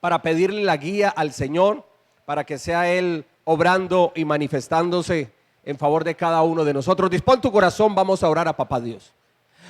para pedirle la guía al Señor, para que sea Él obrando y manifestándose en favor de cada uno de nosotros. Dispón tu corazón, vamos a orar a Papá Dios.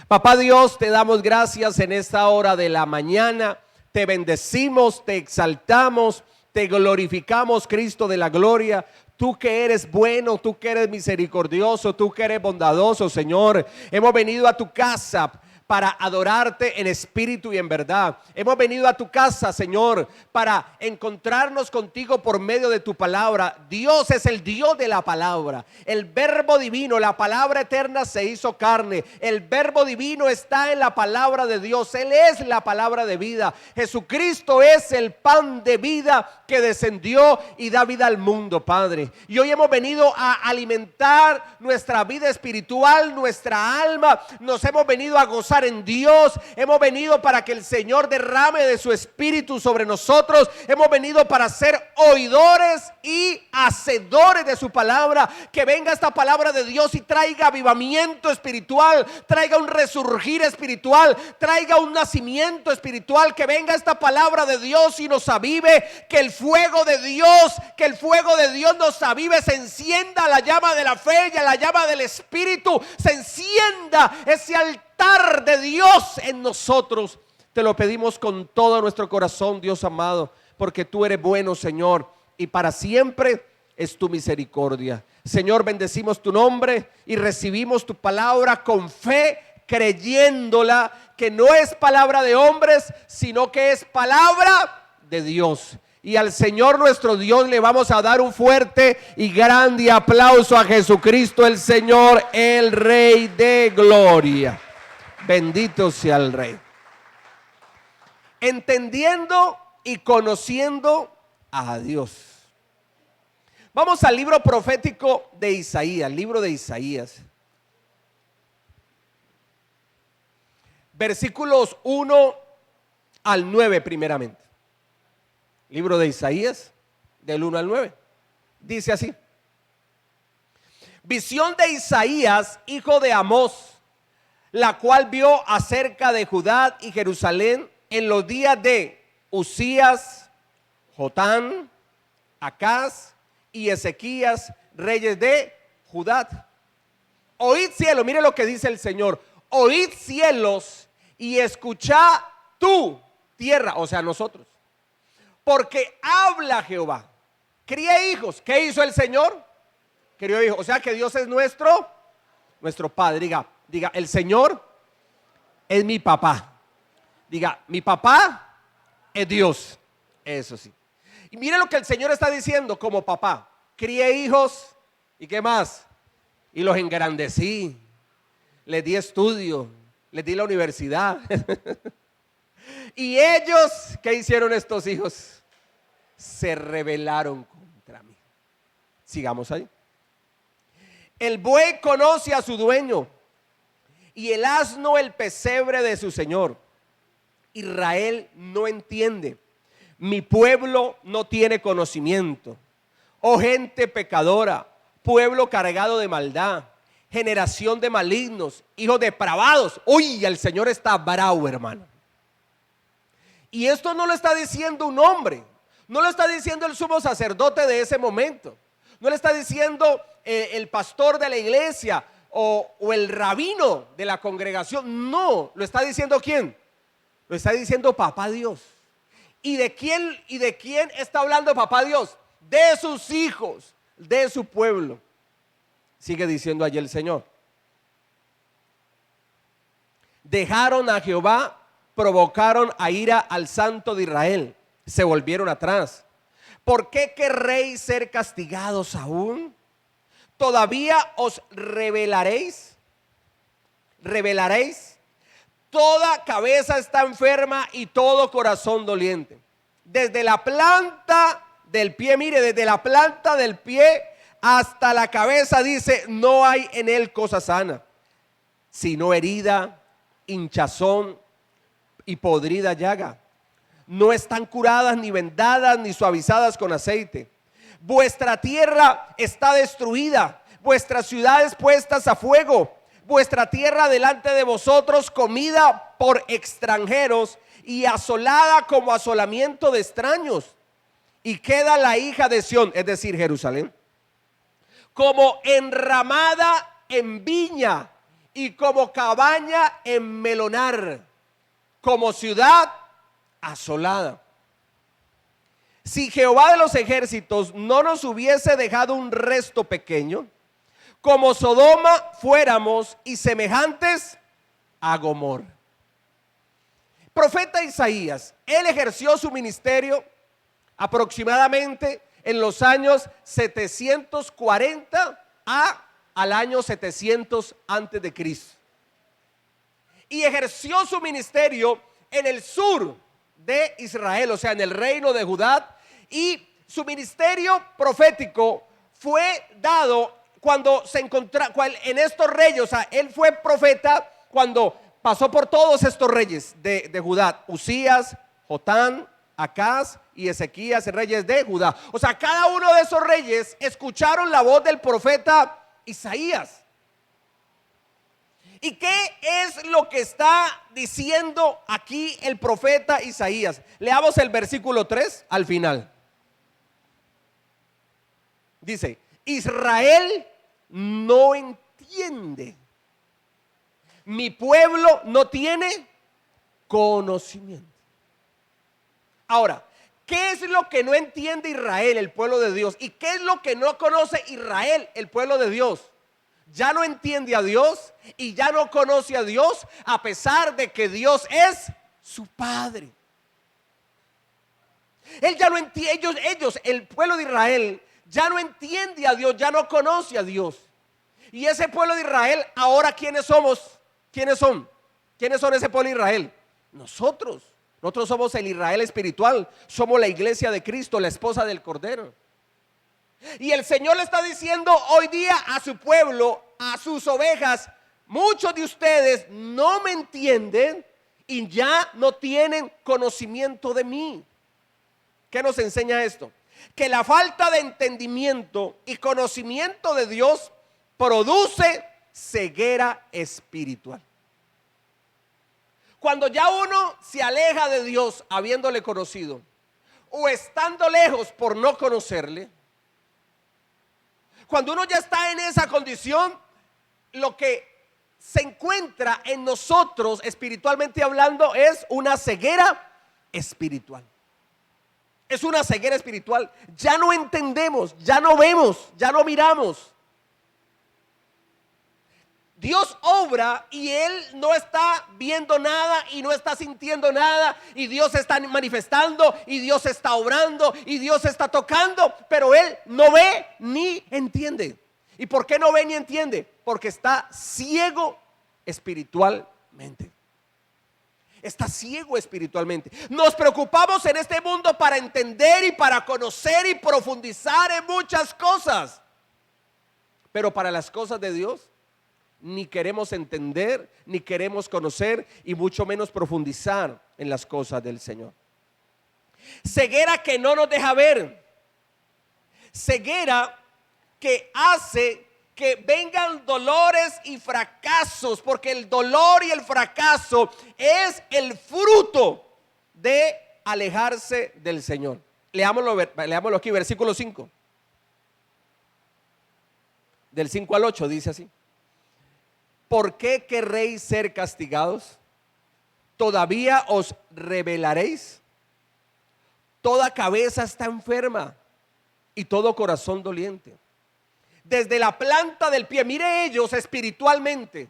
Papá Dios, te damos gracias en esta hora de la mañana, te bendecimos, te exaltamos, te glorificamos, Cristo de la gloria. Tú que eres bueno, tú que eres misericordioso, tú que eres bondadoso, Señor. Hemos venido a tu casa para adorarte en espíritu y en verdad. Hemos venido a tu casa, Señor, para encontrarnos contigo por medio de tu palabra. Dios es el Dios de la palabra. El verbo divino, la palabra eterna se hizo carne. El verbo divino está en la palabra de Dios. Él es la palabra de vida. Jesucristo es el pan de vida que descendió y da vida al mundo, Padre. Y hoy hemos venido a alimentar nuestra vida espiritual, nuestra alma. Nos hemos venido a gozar en Dios. Hemos venido para que el Señor derrame de su espíritu sobre nosotros. Hemos venido para ser oidores y hacedores de su palabra. Que venga esta palabra de Dios y traiga avivamiento espiritual, traiga un resurgir espiritual, traiga un nacimiento espiritual. Que venga esta palabra de Dios y nos avive. Que el fuego de Dios nos avive, se encienda la llama de la fe y la llama del espíritu, se encienda ese altar de Dios en nosotros. Te lo pedimos con todo nuestro corazón, Dios amado, porque tú eres bueno, Señor, y para siempre es tu misericordia. Señor, bendecimos tu nombre y recibimos tu palabra con fe, creyéndola que no es palabra de hombres, sino que es palabra de Dios. Y al Señor nuestro Dios le vamos a dar un fuerte y grande aplauso a Jesucristo el Señor, el Rey de gloria. Bendito sea el Rey. Entendiendo y conociendo a Dios. Vamos al libro profético de Isaías, libro de Isaías. Versículos 1 al 9 primeramente. Libro de Isaías, del 1 al 9. Dice así: visión de Isaías, hijo de Amós, la cual vio acerca de Judá y Jerusalén en los días de Usías, Jotán, Acaz y Ezequías, reyes de Judá. Oíd cielo, mire lo que dice el Señor: oíd cielos y escuchad tú tierra, o sea nosotros, porque habla Jehová. Cría hijos. ¿Qué hizo el Señor? Crió hijos. O sea que Dios es nuestro Padre. Diga, el Señor es mi papá. Diga, mi papá es Dios. Eso sí. Y mire lo que el Señor está diciendo como papá: crié hijos. ¿Y qué más? Y los engrandecí. Les di estudio. Les di la universidad. Y ellos, ¿qué hicieron estos hijos? Se rebelaron contra mí. Sigamos ahí. El buey conoce a su dueño, y el asno el pesebre de su señor. Israel no entiende, mi pueblo no tiene conocimiento. Oh gente pecadora, pueblo cargado de maldad, generación de malignos, hijos depravados. Uy, el Señor está bravo, hermano. Y esto no lo está diciendo un hombre, no lo está diciendo el sumo sacerdote de ese momento, no lo está diciendo el pastor de la iglesia o el rabino de la congregación. No, lo está diciendo ¿quién? Lo está diciendo Papá Dios. ¿Y de quién está hablando Papá Dios? De sus hijos, de su pueblo. Sigue diciendo allí el Señor: dejaron a Jehová, provocaron a ira al Santo de Israel, se volvieron atrás. ¿Por qué querréis ser castigados aún? ¿Todavía os rebelaréis? Toda cabeza está enferma y todo corazón doliente. Desde la planta del pie, mire, desde la planta del pie hasta la cabeza, dice, no hay en él cosa sana, sino herida, hinchazón y podrida llaga. No están curadas, ni vendadas, ni suavizadas con aceite. Vuestra tierra está destruida, vuestras ciudades puestas a fuego, vuestra tierra delante de vosotros comida por extranjeros, y asolada como asolamiento de extraños. Y queda la hija de Sión, es decir, Jerusalén, como enramada en viña y como cabaña en melonar, como ciudad asolada. Si Jehová de los ejércitos no nos hubiese dejado un resto pequeño, como Sodoma fuéramos y semejantes a Gomorra. Profeta Isaías, él ejerció su ministerio aproximadamente en los años 740 al año 700 antes de Cristo. Y ejerció su ministerio en el sur de Israel, o sea, en el reino de Judá, y su ministerio profético fue dado cuando se encontraba en estos reyes. O sea, él fue profeta cuando pasó por todos estos reyes de Judá: Usías, Jotán, Acaz y Ezequías, reyes de Judá. O sea, cada uno de esos reyes escucharon la voz del profeta Isaías. ¿Y qué es lo que está diciendo aquí el profeta Isaías? Leamos el versículo 3 al final. Dice: Israel no entiende, mi pueblo no tiene conocimiento. Ahora, ¿qué es lo que no entiende Israel, el pueblo de Dios? ¿Y qué es lo que no conoce Israel, el pueblo de Dios? Ya no entiende a Dios y ya no conoce a Dios, a pesar de que Dios es su Padre. Él ya no entiende, ellos, el pueblo de Israel, ya no entiende a Dios, ya no conoce a Dios. Y ese pueblo de Israel, ahora, ¿quiénes somos? ¿Quiénes son? ¿Quiénes son ese pueblo de Israel? Nosotros somos el Israel espiritual, somos la iglesia de Cristo, la esposa del Cordero. Y el Señor le está diciendo hoy día a su pueblo, a sus ovejas: muchos de ustedes no me entienden y ya no tienen conocimiento de mí. ¿Qué nos enseña esto? Que la falta de entendimiento y conocimiento de Dios produce ceguera espiritual. Cuando ya uno se aleja de Dios habiéndole conocido, o estando lejos por no conocerle, cuando uno ya está en esa condición, lo que se encuentra en nosotros, espiritualmente hablando, es una ceguera espiritual. Es una ceguera espiritual. Ya no entendemos, ya no vemos, ya no miramos. Dios obra y Él no está viendo nada y no está sintiendo nada, y Dios está manifestando y Dios está obrando y Dios está tocando, pero Él no ve ni entiende. ¿Y por qué no ve ni entiende? Porque está ciego espiritualmente. Está ciego espiritualmente. Nos preocupamos en este mundo para entender y para conocer y profundizar en muchas cosas, pero para las cosas de Dios ni queremos entender, ni queremos conocer, y mucho menos profundizar en las cosas del Señor. Ceguera que no nos deja ver. Ceguera que hace que vengan dolores y fracasos, porque el dolor y el fracaso es el fruto de alejarse del Señor. Leámoslo aquí, versículo 5. Del 5 al 8 dice así: ¿por qué querréis ser castigados? ¿Todavía os rebelaréis? Toda cabeza está enferma y todo corazón doliente. Desde la planta del pie, mire ellos espiritualmente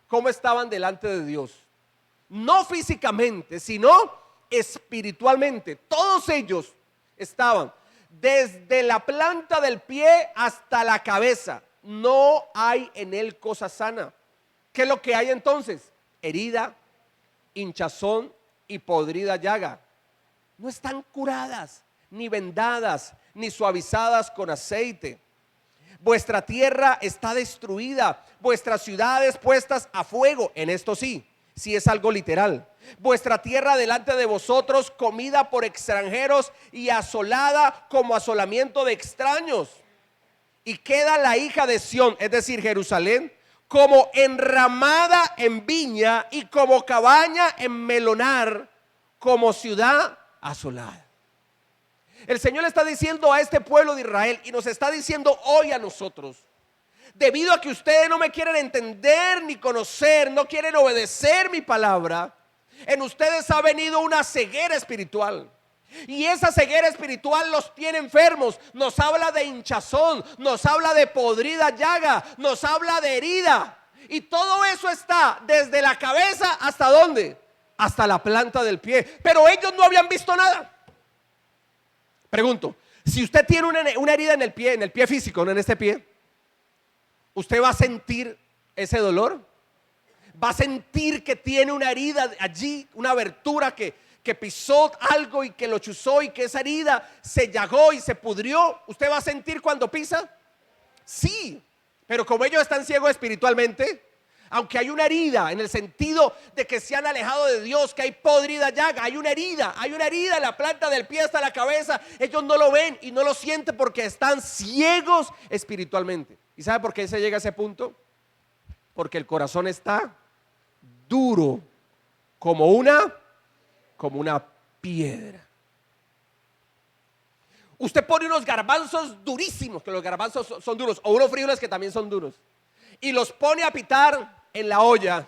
cómo estaban delante de Dios. No físicamente, sino espiritualmente. Todos ellos estaban desde la planta del pie hasta la cabeza. No hay en él cosa sana. ¿Qué es lo que hay entonces? Herida, hinchazón y podrida llaga. No están curadas, ni vendadas, ni suavizadas con aceite. Vuestra tierra está destruida, vuestras ciudades puestas a fuego. En esto sí es algo literal. Vuestra tierra delante de vosotros comida por extranjeros y asolada como asolamiento de extraños. Y queda la hija de Sión, es decir, Jerusalén, como enramada en viña y como cabaña en melonar, como ciudad asolada. El Señor le está diciendo a este pueblo de Israel y nos está diciendo hoy a nosotros: debido a que ustedes no me quieren entender ni conocer, no quieren obedecer mi palabra, en ustedes ha venido una ceguera espiritual. Y esa ceguera espiritual los tiene enfermos. Nos habla de hinchazón, nos habla de podrida llaga, nos habla de herida. Y todo eso está desde la cabeza hasta ¿dónde? Hasta la planta del pie. Pero ellos no habían visto nada. Pregunto, si usted tiene una herida en el pie físico, no en este pie, ¿usted va a sentir ese dolor? ¿Va a sentir que tiene una herida allí, una abertura que pisó algo y que lo chuzó y que esa herida se llagó y se pudrió? ¿Usted va a sentir cuando pisa? Sí, pero como ellos están ciegos espiritualmente, aunque hay una herida en el sentido de que se han alejado de Dios, que hay podrida llaga, hay una herida en la planta del pie hasta la cabeza, ellos no lo ven y no lo sienten porque están ciegos espiritualmente. ¿Y sabe por qué se llega a ese punto? Porque el corazón está duro como una piedra. Usted pone unos garbanzos durísimos, que los garbanzos son duros, o unos frijoles que también son duros, y los pone a pitar en la olla.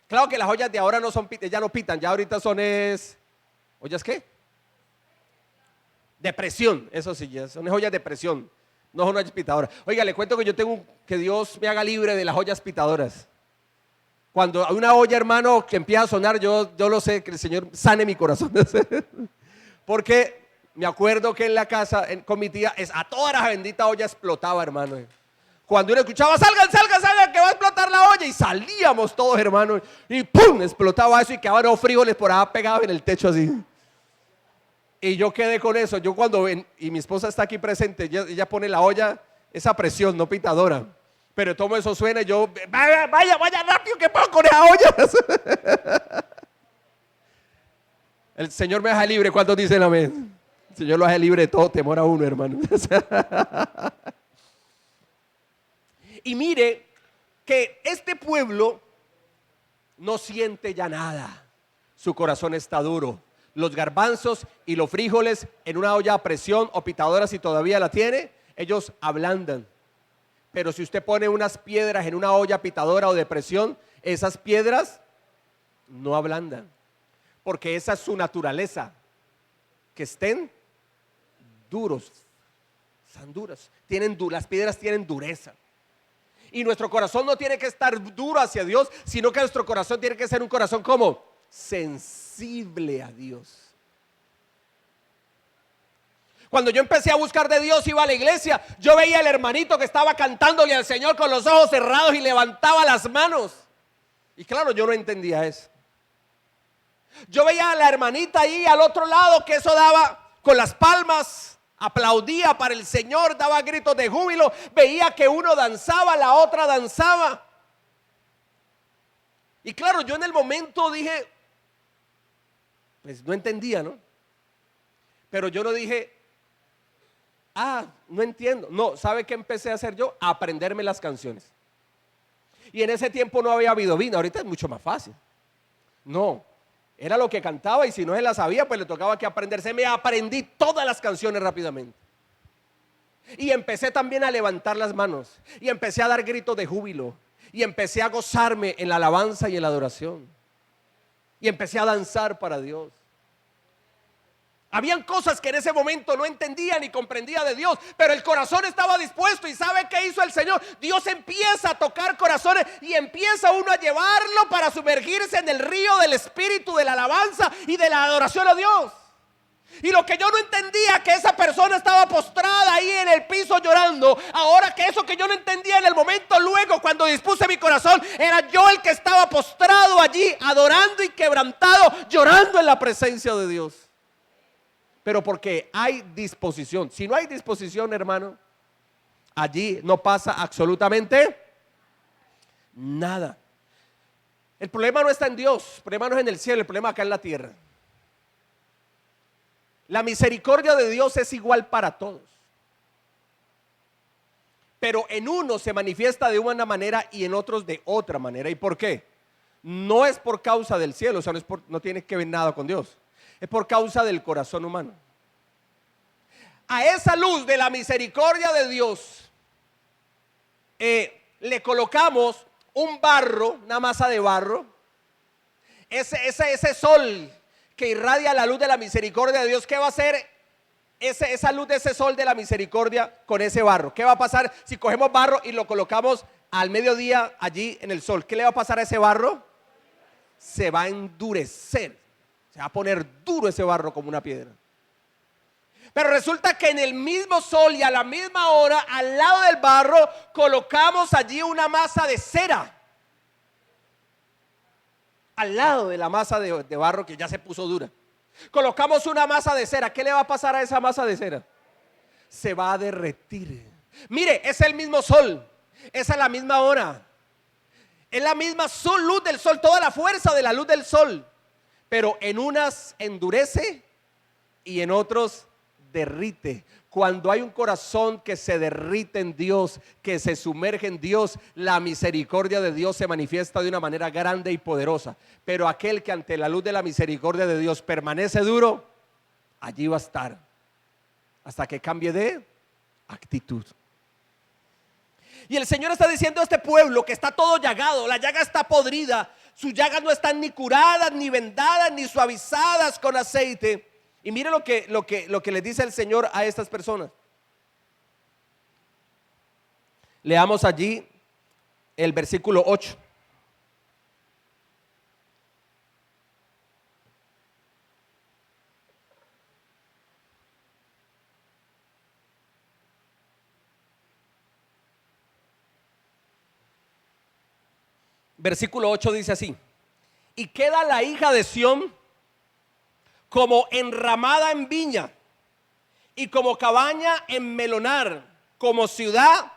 Claro que las ollas de ahora no son, ya no pitan, ya ahorita son ¿ollas qué? De presión, eso sí, ya son ollas de presión, no son ollas pitadoras. Oiga, le cuento que yo tengo que Dios me haga libre de las ollas pitadoras. Cuando hay una olla, hermano, que empieza a sonar, yo lo sé, que el Señor sane mi corazón. Porque me acuerdo que en la casa, con mi tía, a toda la bendita olla explotaba, hermano. Cuando uno escuchaba, salgan, que va a explotar la olla, y salíamos todos, hermano, y ¡pum!, explotaba eso y quedaban los frijoles por allá pegados en el techo así. Y yo quedé con eso. Yo cuando ven, y mi esposa está aquí presente, ella pone la olla, esa presión, no pitadora. Pero todo eso suena y yo, vaya rápido, que puedo con esa olla. El Señor me deja libre. ¿Cuántos dicen amén? El Señor lo hace libre de todo temor a uno, hermano. Y mire que este pueblo no siente ya nada. Su corazón está duro. Los garbanzos y los frijoles en una olla a presión o pitadora, si todavía la tiene, ellos ablandan. Pero si usted pone unas piedras en una olla pitadora o de presión, esas piedras no ablandan, porque esa es su naturaleza, que estén duros, están duras, las piedras tienen dureza. Y nuestro corazón no tiene que estar duro hacia Dios, sino que nuestro corazón tiene que ser un corazón como sensible a Dios. Cuando yo empecé a buscar de Dios, iba a la iglesia, yo veía al hermanito que estaba cantándole al Señor con los ojos cerrados y levantaba las manos. Y claro, yo no entendía eso. Yo veía a la hermanita ahí al otro lado que eso daba con las palmas, aplaudía para el Señor, daba gritos de júbilo. Veía que uno danzaba, la otra danzaba. Y claro, yo en el momento dije, pues no entendía, ¿no? Pero yo no dije, no entiendo. No, ¿sabe qué empecé a hacer yo? A aprenderme las canciones. Y en ese tiempo no había habido vino, ahorita es mucho más fácil. No, era lo que cantaba y si no se la sabía, pues le tocaba que aprenderse. Me aprendí todas las canciones rápidamente. Y empecé también a levantar las manos. Y empecé a dar gritos de júbilo. Y empecé a gozarme en la alabanza y en la adoración. Y empecé a danzar para Dios. Habían cosas que en ese momento no entendía ni comprendía de Dios, pero el corazón estaba dispuesto. ¿Y sabe qué hizo el Señor? Dios empieza a tocar corazones y empieza uno a llevarlo para sumergirse en el río del espíritu, de la alabanza y de la adoración a Dios. Y lo que yo no entendía, que esa persona estaba postrada ahí en el piso llorando, ahora que eso que yo no entendía en el momento, luego cuando dispuse mi corazón, era yo el que estaba postrado allí, adorando y quebrantado, llorando en la presencia de Dios. Pero porque hay disposición. Si no hay disposición, hermano, allí no pasa absolutamente nada. El problema no está en Dios, el problema no es en el cielo, el problema acá en la tierra. La misericordia de Dios es igual para todos. Pero en unos se manifiesta de una manera y en otros de otra manera. ¿Y por qué? no es por causa del cielo, o sea, no tiene que ver nada con Dios, es por causa del corazón humano. A esa luz de la misericordia de Dios le colocamos un barro, una masa de barro, ese sol que irradia la luz de la misericordia de Dios. ¿Qué va a hacer esa luz de ese sol de la misericordia con ese barro? ¿Qué va a pasar si cogemos barro y lo colocamos al mediodía allí en el sol? ¿Qué le va a pasar a ese barro? Se va a endurecer, se va a poner duro ese barro como una piedra. Pero resulta que en el mismo sol y a la misma hora, al lado del barro, colocamos allí una masa de cera. Al lado de la masa de barro que ya se puso dura, colocamos una masa de cera. ¿Qué le va a pasar a esa masa de cera? Se va a derretir. Mire, es el mismo sol, es a la misma hora, es la misma luz del sol, toda la fuerza de la luz del sol. Pero en unas endurece y en otros derrite. Cuando hay un corazón que se derrite en Dios, que se sumerge en Dios, la misericordia de Dios se manifiesta de una manera grande y poderosa. Pero aquel que ante la luz de la misericordia de Dios permanece duro, allí va a estar hasta que cambie de actitud. Y el Señor está diciendo a este pueblo que está todo llagado, la llaga está podrida, sus llagas no están ni curadas, ni vendadas, ni suavizadas con aceite. Y mire lo que le dice el Señor a estas personas. Leamos allí el versículo 8. Versículo 8 dice así: y queda la hija de Sión como enramada en viña y como cabaña en melonar, como ciudad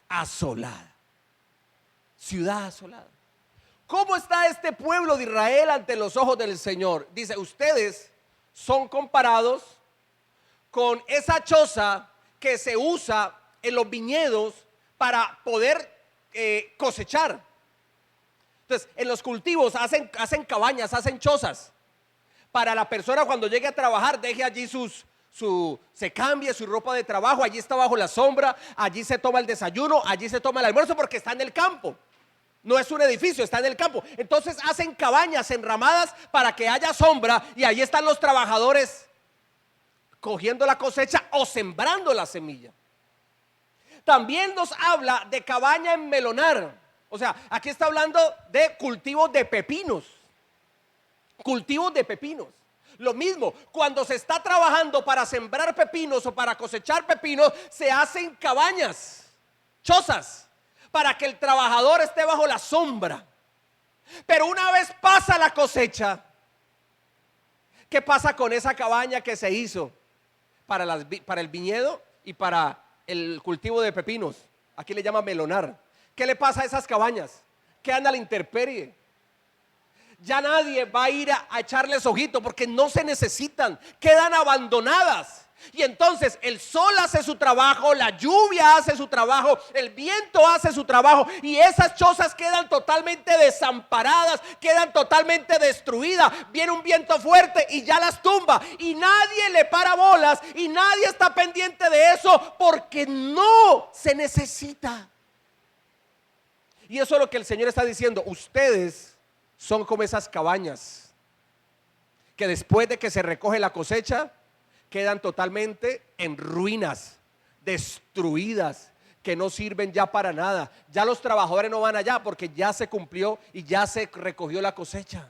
asolada. Ciudad asolada. ¿Cómo está este pueblo de Israel ante los ojos del Señor? Dice, ustedes son comparados con esa choza que se usa en los viñedos para poder cosechar. Entonces, en los cultivos hacen cabañas, hacen chozas. Para la persona cuando llegue a trabajar, deje allí se cambie su ropa de trabajo, allí está bajo la sombra, allí se toma el desayuno, allí se toma el almuerzo, porque está en el campo. No es un edificio, está en el campo. Entonces hacen cabañas enramadas para que haya sombra, y allí están los trabajadores cogiendo la cosecha o sembrando la semilla. También nos habla de cabaña en melonar. O sea, aquí está hablando de cultivos de pepinos. Cultivos de pepinos. Lo mismo, cuando se está trabajando para sembrar pepinos o para cosechar pepinos, se hacen cabañas, chozas, para que el trabajador esté bajo la sombra. Pero una vez pasa la cosecha, ¿qué pasa con esa cabaña que se hizo para el viñedo y para el cultivo de pepinos? Aquí le llaman melonar. ¿Qué le pasa a esas cabañas? Quedan a la intemperie. Ya nadie va a ir a echarles ojito porque no se necesitan, quedan abandonadas. Y entonces el sol hace su trabajo, la lluvia hace su trabajo, el viento hace su trabajo, y esas chozas quedan totalmente desamparadas, quedan totalmente destruidas. Viene un viento fuerte y ya las tumba, y nadie le para bolas, y nadie está pendiente de eso porque no se necesita. Y eso es lo que el Señor está diciendo. Ustedes son como esas cabañas que después de que se recoge la cosecha quedan totalmente en ruinas, destruidas, que no sirven ya para nada. Ya los trabajadores no van allá porque ya se cumplió y ya se recogió la cosecha.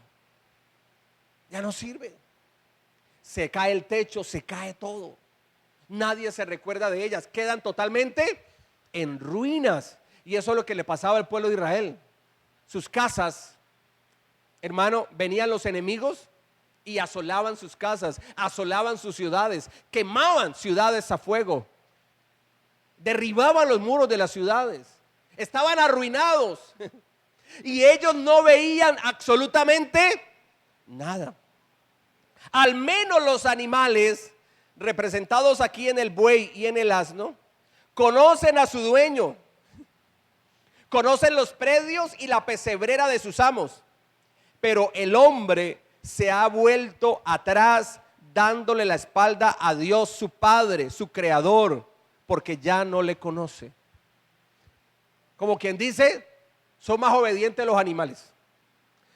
Ya no sirve. Se cae el techo, se cae todo. Nadie se recuerda de ellas. Quedan totalmente en ruinas. Y eso es lo que le pasaba al pueblo de Israel. Sus casas, hermano, venían los enemigos y asolaban sus casas, asolaban sus ciudades, quemaban ciudades a fuego, derribaban los muros de las ciudades, estaban arruinados y ellos no veían absolutamente nada. Al menos los animales representados aquí en el buey y en el asno conocen a su dueño, conocen los predios y la pesebrera de sus amos. Pero el hombre se ha vuelto atrás, dándole la espalda a Dios, su Padre, su Creador, porque ya no le conoce. Como quien dice, son más obedientes los animales.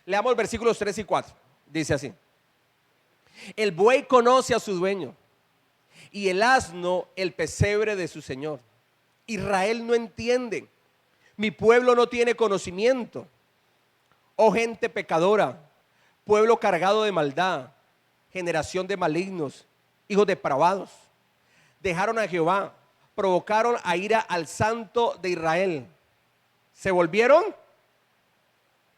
Leamos versículos 3 y 4. Dice así: el buey conoce a su dueño, y el asno el pesebre de su señor. Israel no entiende, mi pueblo no tiene conocimiento. Oh gente pecadora, pueblo cargado de maldad, generación de malignos, hijos depravados. Dejaron a Jehová, provocaron a ira al Santo de Israel. Se volvieron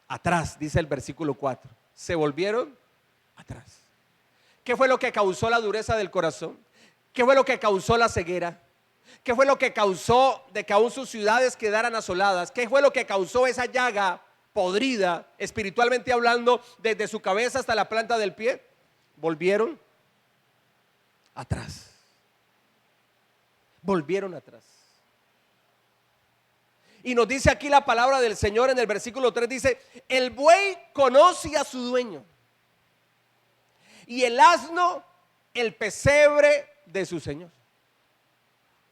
atrás, dice el versículo 4. Se volvieron atrás. ¿Qué fue lo que causó la dureza del corazón? ¿Qué fue lo que causó la ceguera? ¿Qué fue lo que causó de que aún sus ciudades quedaran asoladas? ¿Qué fue lo que causó esa llaga podrida, espiritualmente hablando, desde su cabeza hasta la planta del pie? Volvieron atrás. Volvieron atrás. Y nos dice aquí la palabra del Señor en el versículo 3, dice: el buey conoce a su dueño, y el asno el pesebre de su señor.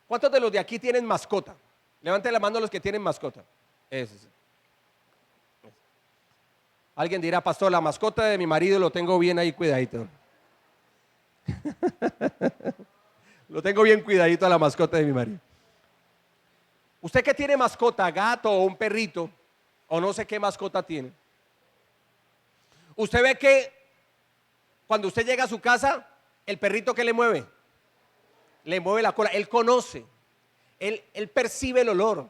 ¿Cuántos de los de aquí tienen mascota? Levanten la mano los que tienen mascota. Eso sí. Alguien dirá: pastor, la mascota de mi marido lo tengo bien ahí cuidadito. Lo tengo bien cuidadito a la mascota de mi marido. Usted que tiene mascota, gato o un perrito, o no sé qué mascota tiene, usted ve que cuando usted llega a su casa, el perrito, ¿qué le mueve? Le mueve la cola. Él conoce, él percibe el olor,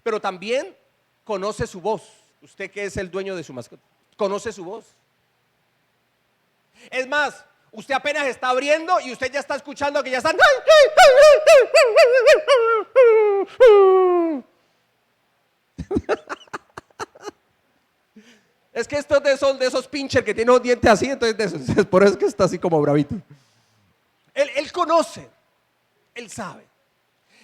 pero también conoce su voz. Usted que es el dueño de su mascota, conoce su voz. Es más, usted apenas está abriendo y usted ya está escuchando que ya están. Es que estos son de esos pinches que tienen los dientes así, entonces de esos, por eso es que está así como bravito. Él conoce, él sabe.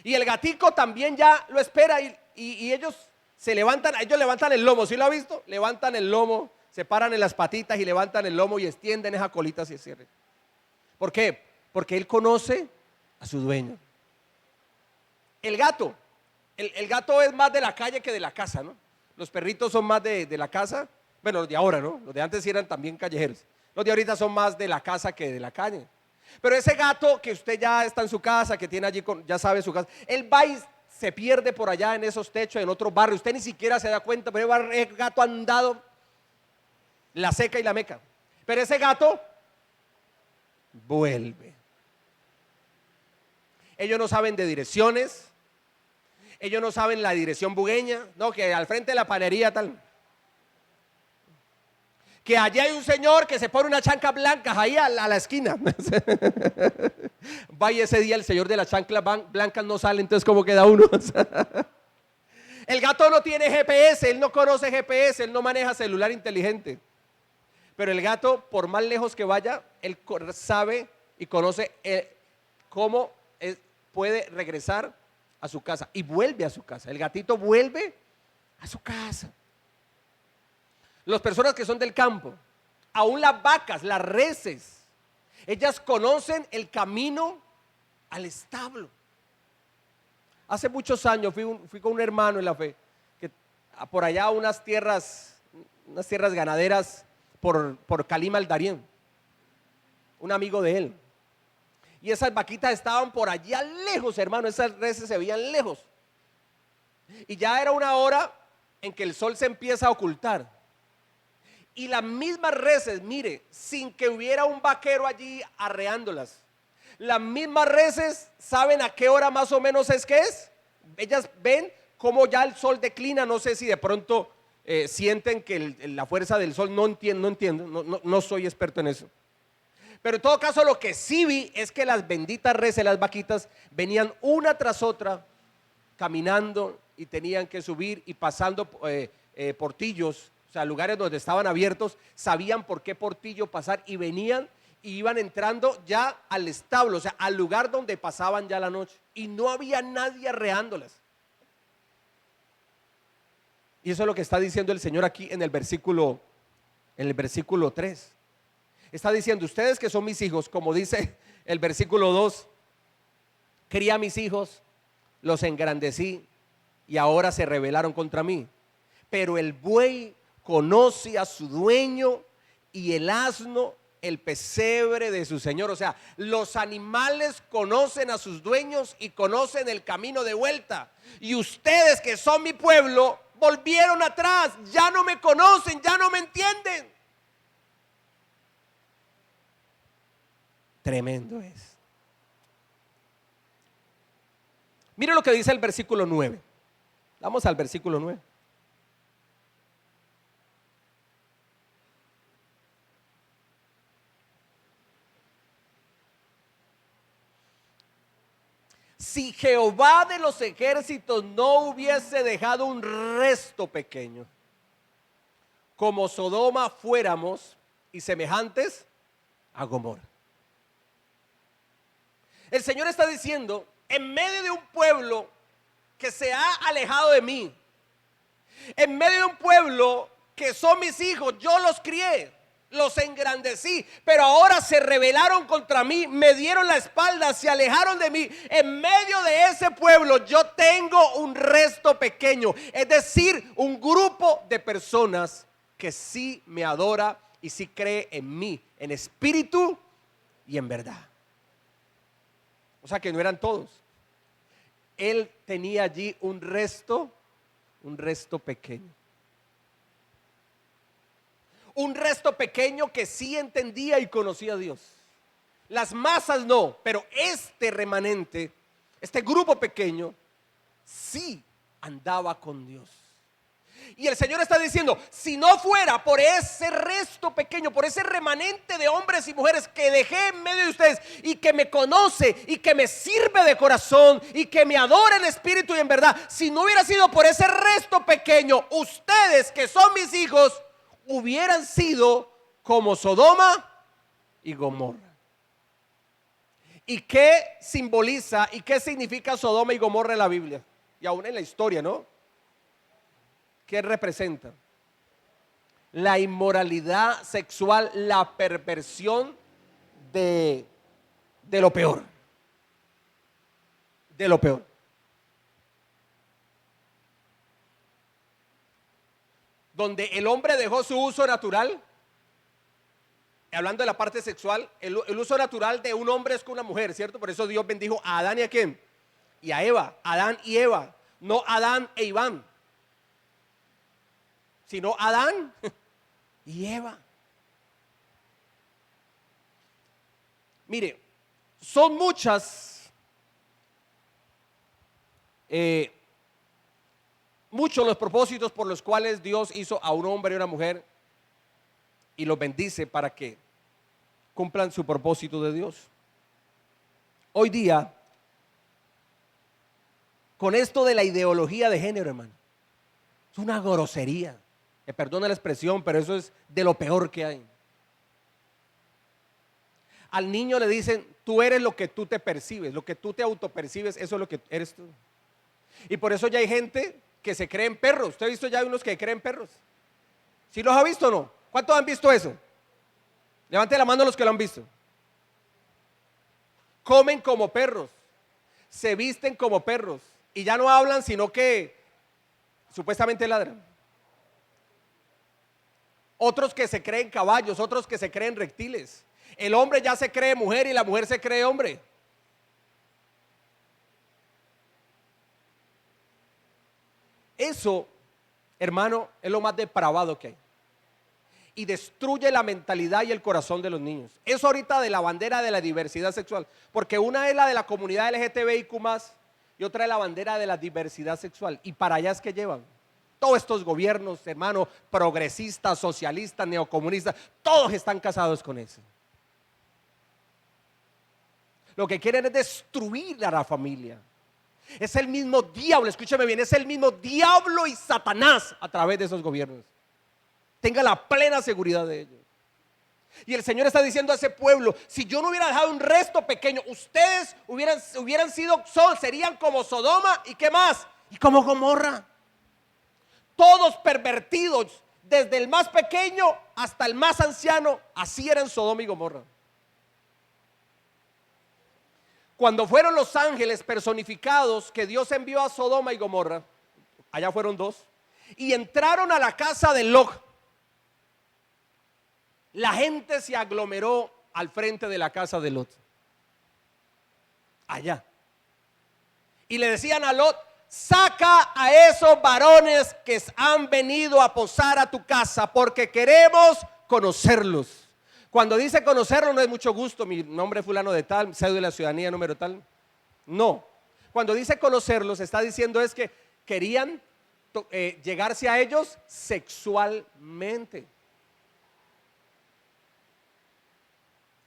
Y el gatico también ya lo espera y ellos se levantan, ellos levantan el lomo, ¿sí lo ha visto? Levantan el lomo, se paran en las patitas y levantan el lomo y extienden esa colita hacia el cierre. ¿Por qué? Porque él conoce a su dueño. El gato, el gato es más de la calle que de la casa, ¿no? Los perritos son más de la casa. Bueno, los de ahora, ¿no? Los de antes sí eran también callejeros. Los de ahorita son más de la casa que de la calle. Pero ese gato que usted ya está en su casa, que tiene allí, ya sabe su casa, él va y se pierde por allá en esos techos, en otros barrios. Usted ni siquiera se da cuenta, pero el gato ha andado la seca y la meca. Pero ese gato vuelve. Ellos no saben de direcciones. Ellos no saben la dirección bugueña. No, que al frente de la panería tal. Que allá hay un señor que se pone una chancla blanca ahí a la esquina. Vaya, ese día el señor de las chanclas blancas no sale, entonces ¿cómo queda uno? El gato no tiene GPS, él no conoce GPS, él no maneja celular inteligente. Pero el gato, por más lejos que vaya, él sabe y conoce cómo puede regresar a su casa. Y vuelve a su casa. El gatito vuelve a su casa. Las personas que son del campo, aún las vacas, las reses, ellas conocen el camino al establo. Hace muchos años fui con un hermano en la fe, que por allá a unas tierras ganaderas por Calima al Darién, un amigo de él. Y esas vaquitas estaban por allá lejos, hermano, esas reses se veían lejos. Y ya era una hora en que el sol se empieza a ocultar. Y las mismas reses, mire, sin que hubiera un vaquero allí arreándolas, las mismas reses saben a qué hora más o menos es que es. Ellas ven cómo ya el sol declina. No sé si de pronto sienten que la fuerza del sol, no entiendo, no soy experto en eso. Pero en todo caso lo que sí vi es que las benditas reses, las vaquitas, venían una tras otra caminando y tenían que subir y pasando portillos. O sea, lugares donde estaban abiertos, sabían por qué portillo pasar y venían y iban entrando ya al establo, o sea, al lugar donde pasaban ya la noche. Y no había nadie arreándolas. Y eso es lo que está diciendo el Señor aquí en el versículo en el versículo 3. Está diciendo, ustedes que son mis hijos, como dice el versículo 2, crié a mis hijos, los engrandecí y ahora se rebelaron contra mí. Pero el buey conoce a su dueño y el asno el pesebre de su señor. O sea, los animales conocen a sus dueños y conocen el camino de vuelta. Y ustedes que son mi pueblo, volvieron atrás, ya no me conocen, ya no me entienden. Tremendo es. Mire lo que dice el versículo 9. Vamos al versículo 9. Si Jehová de los ejércitos no hubiese dejado un resto pequeño, como Sodoma fuéramos y semejantes a Gomorra. El Señor está diciendo, en medio de un pueblo que se ha alejado de mí, en medio de un pueblo que son mis hijos, yo los crié, los engrandecí, pero ahora se rebelaron contra mí, me dieron la espalda, se alejaron de mí. En medio de ese pueblo yo tengo un resto pequeño, es decir, un grupo de personas que sí me adora y sí cree en mí, en espíritu y en verdad. O sea que no eran todos. Él tenía allí un resto pequeño. Un resto pequeño que sí entendía y conocía a Dios. Las masas no, pero este remanente, este grupo pequeño, sí andaba con Dios. Y el Señor está diciendo, si no fuera por ese resto pequeño, por ese remanente de hombres y mujeres que dejé en medio de ustedes y que me conoce y que me sirve de corazón y que me adora en espíritu y en verdad, si no hubiera sido por ese resto pequeño, ustedes que son mis hijos hubieran sido como Sodoma y Gomorra. ¿Y qué simboliza y qué significa Sodoma y Gomorra en la Biblia? Y aún en la historia, ¿no? ¿Qué representa? La inmoralidad sexual, la perversión de lo peor. De lo peor. Donde el hombre dejó su uso natural, hablando de la parte sexual, el uso natural de un hombre es con una mujer, ¿cierto? Por eso Dios bendijo a Adán y a ¿quién? Y a Eva, Adán y Eva, no Adán e Iván, sino Adán y Eva. Mire, son muchos los propósitos por los cuales Dios hizo a un hombre y una mujer y los bendice para que cumplan su propósito de Dios. Hoy día, con esto de la ideología de género, hermano, es una grosería. Me perdona la expresión, pero eso es de lo peor que hay. Al niño le dicen, tú eres lo que tú te percibes, lo que tú te autopercibes, eso es lo que eres tú. Y por eso ya hay gente que se creen perros. ¿Usted ha visto ya unos que creen perros? ¿Sí los ha visto o no? ¿Cuántos han visto eso? Levante la mano los que lo han visto. Comen como perros, se visten como perros y ya no hablan sino que supuestamente ladran. Otros que se creen caballos, otros que se creen reptiles. El hombre ya se cree mujer y la mujer se cree hombre. Eso, hermano, es lo más depravado que hay. Y destruye la mentalidad y el corazón de los niños. Eso ahorita de la bandera de la diversidad sexual. Porque una es la de la comunidad LGTBIQ+, y otra es la bandera de la diversidad sexual. Y para allá es que llevan. Todos estos gobiernos, hermano, progresistas, socialistas, neocomunistas, todos están casados con eso. Lo que quieren es destruir a la familia. Es el mismo diablo, escúcheme bien, es el mismo diablo y Satanás a través de esos gobiernos. Tenga la plena seguridad de ello. Y el Señor está diciendo a ese pueblo, si yo no hubiera dejado un resto pequeño, ustedes serían como Sodoma y ¿qué más? Y como Gomorra. Todos pervertidos, desde el más pequeño hasta el más anciano, así era en Sodoma y Gomorra. Cuando fueron los ángeles personificados que Dios envió a Sodoma y Gomorra, allá fueron dos, y entraron a la casa de Lot, la gente se aglomeró al frente de la casa de Lot, allá, y le decían a Lot: saca a esos varones que han venido a posar a tu casa, porque queremos conocerlos. Cuando dice conocerlos, no es mucho gusto, mi nombre es fulano de tal, cédula de ciudadanía número tal. No, cuando dice conocerlos, está diciendo es que querían llegarse a ellos sexualmente.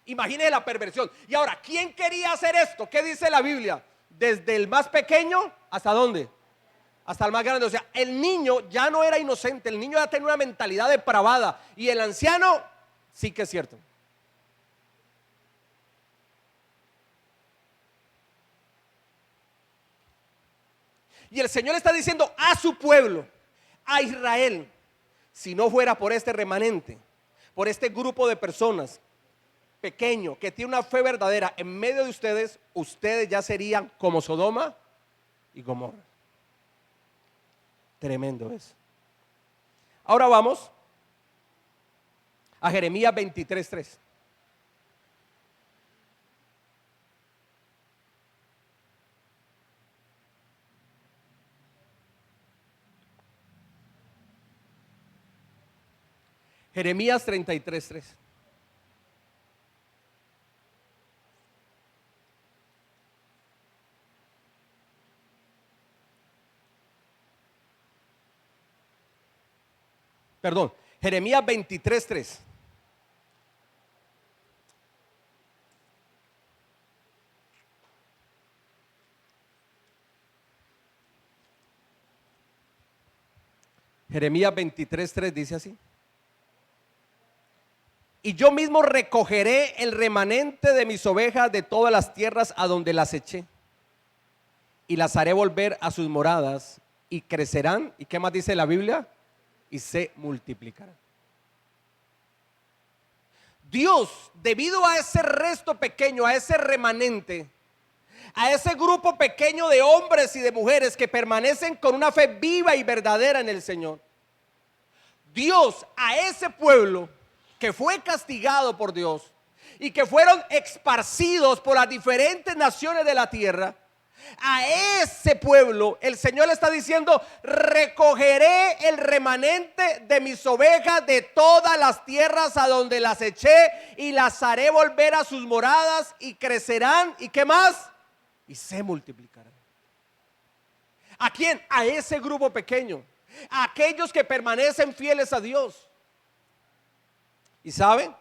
Imagínese la perversión. Y ahora, ¿quién quería hacer esto? ¿Qué dice la Biblia? Desde el más pequeño hasta ¿dónde? Hasta el más grande. O sea, el niño ya no era inocente, el niño ya tenía una mentalidad depravada, y el anciano sí que es cierto. Y el Señor está diciendo a su pueblo, a Israel: si no fuera por este remanente, por este grupo de personas pequeño que tiene una fe verdadera en medio de ustedes, ustedes ya serían como Sodoma y Gomorra. Tremendo eso. Ahora vamos a Jeremías 23:3. Jeremías 33:3. Perdón, Jeremías 23:3. Jeremías 23:3 dice así: y yo mismo recogeré el remanente de mis ovejas de todas las tierras a donde las eché, y las haré volver a sus moradas, y crecerán. ¿Y qué más dice la Biblia? Y se multiplicarán. Dios, debido a ese resto pequeño, a ese remanente, a ese grupo pequeño de hombres y de mujeres que permanecen con una fe viva y verdadera en el Señor, Dios a ese pueblo que fue castigado por Dios y que fueron esparcidos por las diferentes naciones de la tierra, a ese pueblo el Señor le está diciendo: recogeré el remanente de mis ovejas de todas las tierras a donde las eché, y las haré volver a sus moradas, y crecerán. ¿Y qué más? Y se multiplicarán. ¿A quién? A ese grupo pequeño, a aquellos que permanecen fieles a Dios. Y saben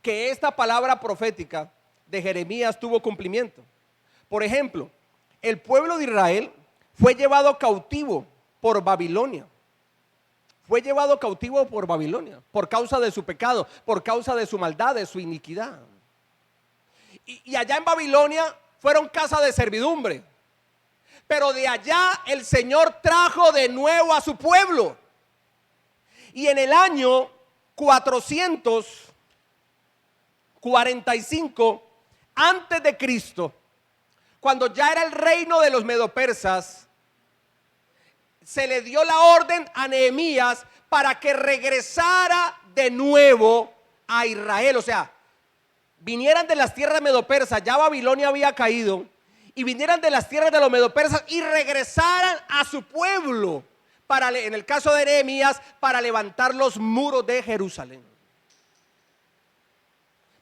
que esta palabra profética de Jeremías tuvo cumplimiento. Por ejemplo, el pueblo de Israel fue llevado cautivo por Babilonia. Fue llevado cautivo por Babilonia por causa de su pecado, por causa de su maldad, de su iniquidad. Y allá en Babilonia fueron casa de servidumbre. Pero de allá el Señor trajo de nuevo a su pueblo. Y en el año 445 antes de Cristo, cuando ya era el reino de los medopersas, se le dio la orden a Nehemías para que regresara de nuevo a Israel. O sea, vinieran de las tierras medopersas, ya Babilonia había caído, y vinieran de las tierras de los medopersas y regresaran a su pueblo, en el caso de Nehemías, para levantar los muros de Jerusalén.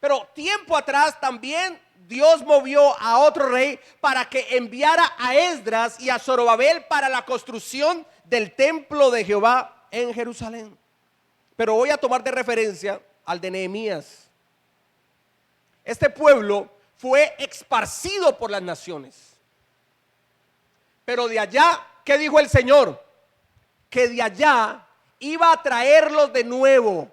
Pero tiempo atrás también Dios movió a otro rey para que enviara a Esdras y a Zorobabel para la construcción del templo de Jehová en Jerusalén. Pero voy a tomar de referencia al de Nehemías. Este pueblo fue esparcido por las naciones. Pero de allá, ¿qué dijo el Señor? Que de allá iba a traerlos de nuevo.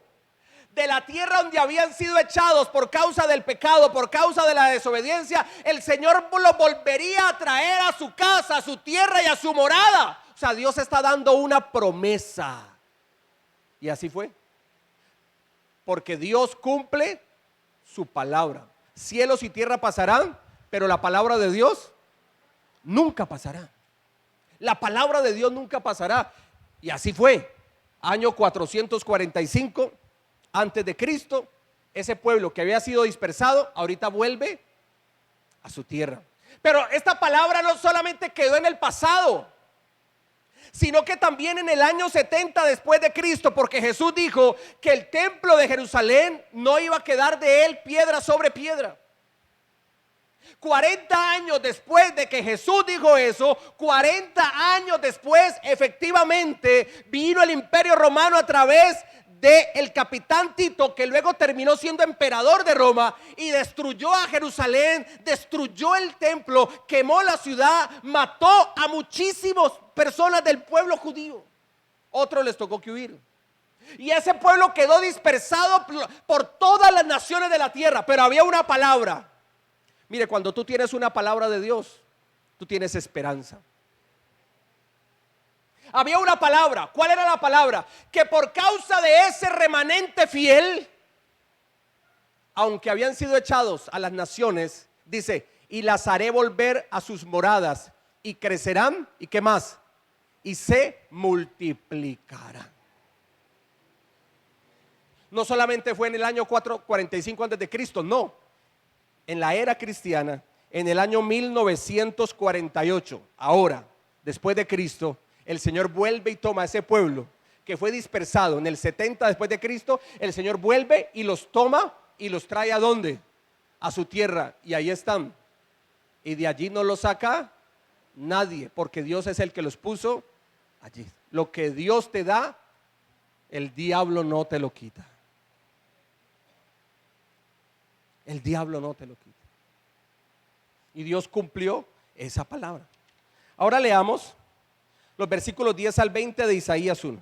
De la tierra donde habían sido echados por causa del pecado, por causa de la desobediencia, el Señor los volvería a traer a su casa, a su tierra y a su morada. O sea, Dios está dando una promesa. Y así fue. Porque Dios cumple su palabra. Cielos y tierra pasarán, pero la palabra de Dios nunca pasará. La palabra de Dios nunca pasará. Y así fue. Año 445 antes de Cristo, ese pueblo que había sido dispersado, ahorita vuelve a su tierra. Pero esta palabra no solamente quedó en el pasado, sino que también en el año 70 después de Cristo, porque Jesús dijo que el templo de Jerusalén no iba a quedar de él piedra sobre piedra. 40 años después de que Jesús dijo eso, 40 años después, efectivamente, vino el Imperio Romano a través del capitán Tito, que luego terminó siendo emperador de Roma, y destruyó a Jerusalén, destruyó el templo, quemó la ciudad, mató a muchísimas personas del pueblo judío. Otros les tocó que huir. Y ese pueblo quedó dispersado por todas las naciones de la tierra, pero había una palabra. Mire, cuando tú tienes una palabra de Dios, tú tienes esperanza. Había una palabra. ¿Cuál era la palabra? Que por causa de ese remanente fiel, aunque habían sido echados a las naciones, dice, y las haré volver a sus moradas, y crecerán, ¿y qué más? Y se multiplicarán. No solamente fue en el año 445 antes de Cristo, no. En la era cristiana, en el año 1948, ahora, después de Cristo, el Señor vuelve y toma a ese pueblo que fue dispersado en el 70 después de Cristo. El Señor vuelve y los toma y los trae ¿a dónde? A su tierra, y ahí están. Y de allí no los saca nadie, porque Dios es el que los puso allí. Lo que Dios te da, el diablo no te lo quita. El diablo no te lo quita. Y Dios cumplió esa palabra. Ahora leamos los versículos 10 al 20 de Isaías 1.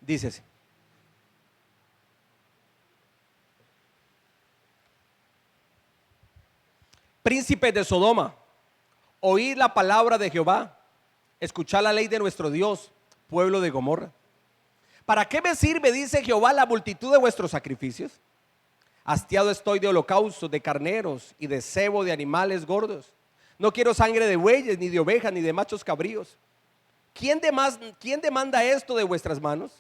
Dice así: príncipes de Sodoma, oíd la palabra de Jehová, escuchad la ley de nuestro Dios, pueblo de Gomorra. ¿Para qué me sirve, dice Jehová, la multitud de vuestros sacrificios? Hastiado estoy de holocaustos, de carneros y de cebo de animales gordos. No quiero sangre de bueyes, ni de ovejas, ni de machos cabríos. ¿Quién demanda esto de vuestras manos?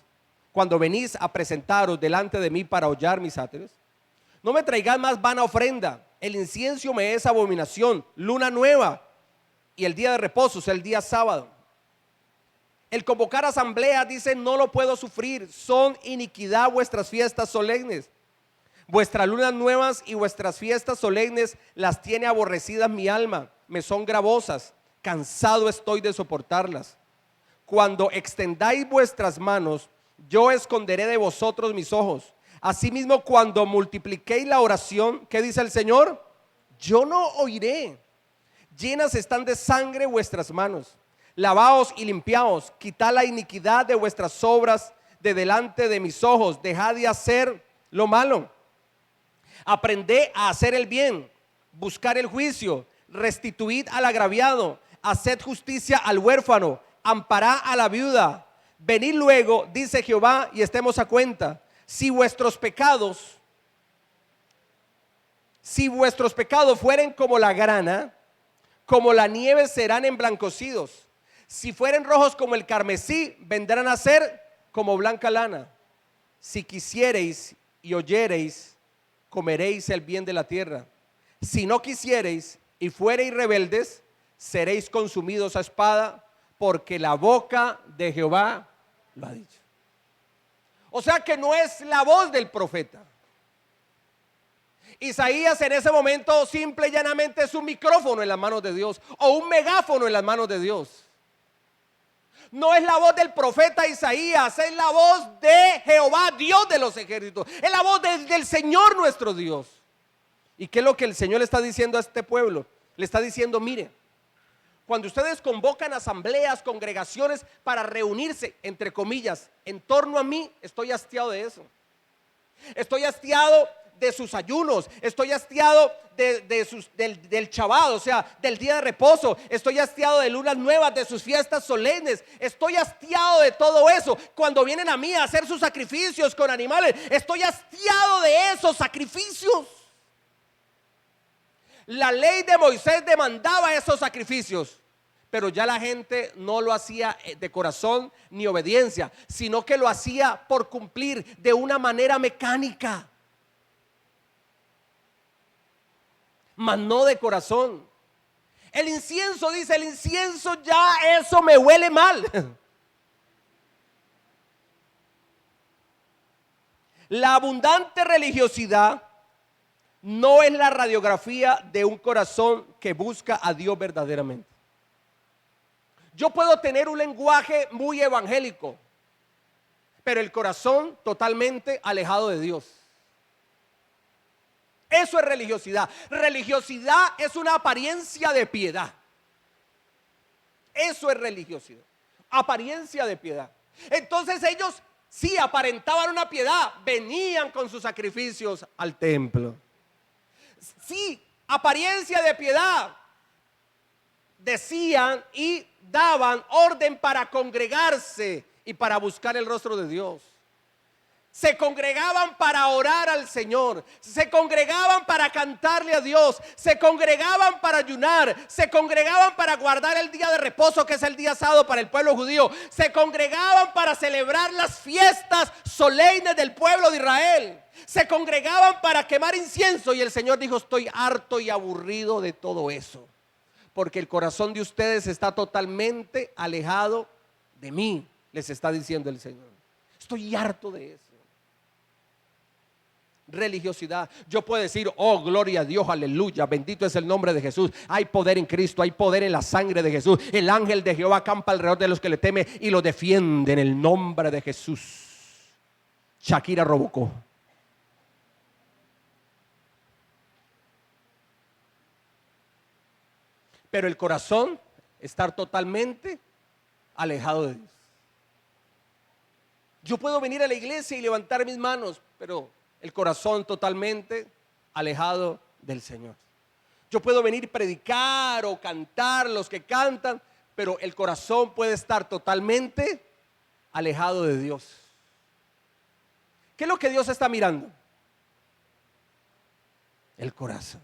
Cuando venís a presentaros delante de mí para hollar mis sátiros. No me traigáis más vana ofrenda. El incienso me es abominación. Luna nueva y el día de reposo, o sea, el día sábado. El convocar asamblea, dice, no lo puedo sufrir. Son iniquidad vuestras fiestas solemnes. Vuestras lunas nuevas y vuestras fiestas solemnes las tiene aborrecidas mi alma. Me son gravosas. Cansado estoy de soportarlas. Cuando extendáis vuestras manos, yo esconderé de vosotros mis ojos. Asimismo, cuando multipliquéis la oración, ¿qué dice el Señor? Yo no oiré. Llenas están de sangre vuestras manos. Lavaos y limpiaos. Quitad la iniquidad de vuestras obras de delante de mis ojos. Dejad de hacer lo malo. Aprended a hacer el bien. Buscar el juicio. Restituid al agraviado. Haced justicia al huérfano. Amparad a la viuda. Venid luego, dice Jehová, y estemos a cuenta. Si vuestros pecados fueren como la grana, como la nieve serán emblancecidos. Si fueren rojos como el carmesí, vendrán a ser como blanca lana. Si quisiereis y oyereis, comeréis el bien de la tierra. Si no quisiereis y fuereis rebeldes, seréis consumidos a espada, porque la boca de Jehová lo ha dicho. O sea que no es la voz del profeta. Isaías en ese momento simple y llanamente es un micrófono en las manos de Dios, o un megáfono en las manos de Dios. No es la voz del profeta Isaías, es la voz de Jehová, Dios de los ejércitos. Es la voz del Señor nuestro Dios. ¿Y qué es lo que el Señor le está diciendo a este pueblo? Le está diciendo, mire, Cuando ustedes convocan asambleas, congregaciones para reunirse, entre comillas, en torno a mí, estoy hastiado de eso. Estoy hastiado de sus ayunos, estoy hastiado del chavado, o sea, del día de reposo. Estoy hastiado de lunas nuevas, de sus fiestas solemnes. Estoy hastiado de todo eso. Cuando vienen a mí a hacer sus sacrificios con animales, estoy hastiado de esos sacrificios. La ley de Moisés demandaba esos sacrificios, pero ya la gente no lo hacía de corazón ni obediencia, sino que lo hacía por cumplir de una manera mecánica, mas no de corazón. El incienso, dice, el incienso ya eso me huele mal. La abundante religiosidad no es la radiografía de un corazón que busca a Dios verdaderamente. Yo puedo tener un lenguaje muy evangélico, pero el corazón totalmente alejado de Dios. Eso es religiosidad. Religiosidad es una apariencia de piedad. Eso es religiosidad. Apariencia de piedad. Entonces ellos sí aparentaban una piedad, venían con sus sacrificios al templo. Sí, apariencia de piedad. Decían y daban orden para congregarse y para buscar el rostro de Dios. Se congregaban para orar al Señor, se congregaban para cantarle a Dios, se congregaban para ayunar, se congregaban para guardar el día de reposo, que es el día sábado para el pueblo judío, se congregaban para celebrar las fiestas solemnes del pueblo de Israel, se congregaban para quemar incienso. Y el Señor dijo: estoy harto y aburrido de todo eso, porque el corazón de ustedes está totalmente alejado de mí, les está diciendo el Señor. Estoy harto de eso. Religiosidad. Yo puedo decir: oh, gloria a Dios, aleluya, bendito es el nombre de Jesús. Hay poder en Cristo, hay poder en la sangre de Jesús. El ángel de Jehová acampa alrededor de los que le temen y lo defiende en el nombre de Jesús. Shakira Robocó. Pero el corazón estar totalmente alejado de Dios. Yo puedo venir a la iglesia y levantar mis manos, pero el corazón totalmente alejado del Señor. Yo puedo venir y predicar o cantar, los que cantan, pero el corazón puede estar totalmente alejado de Dios. ¿Qué es lo que Dios está mirando? El corazón.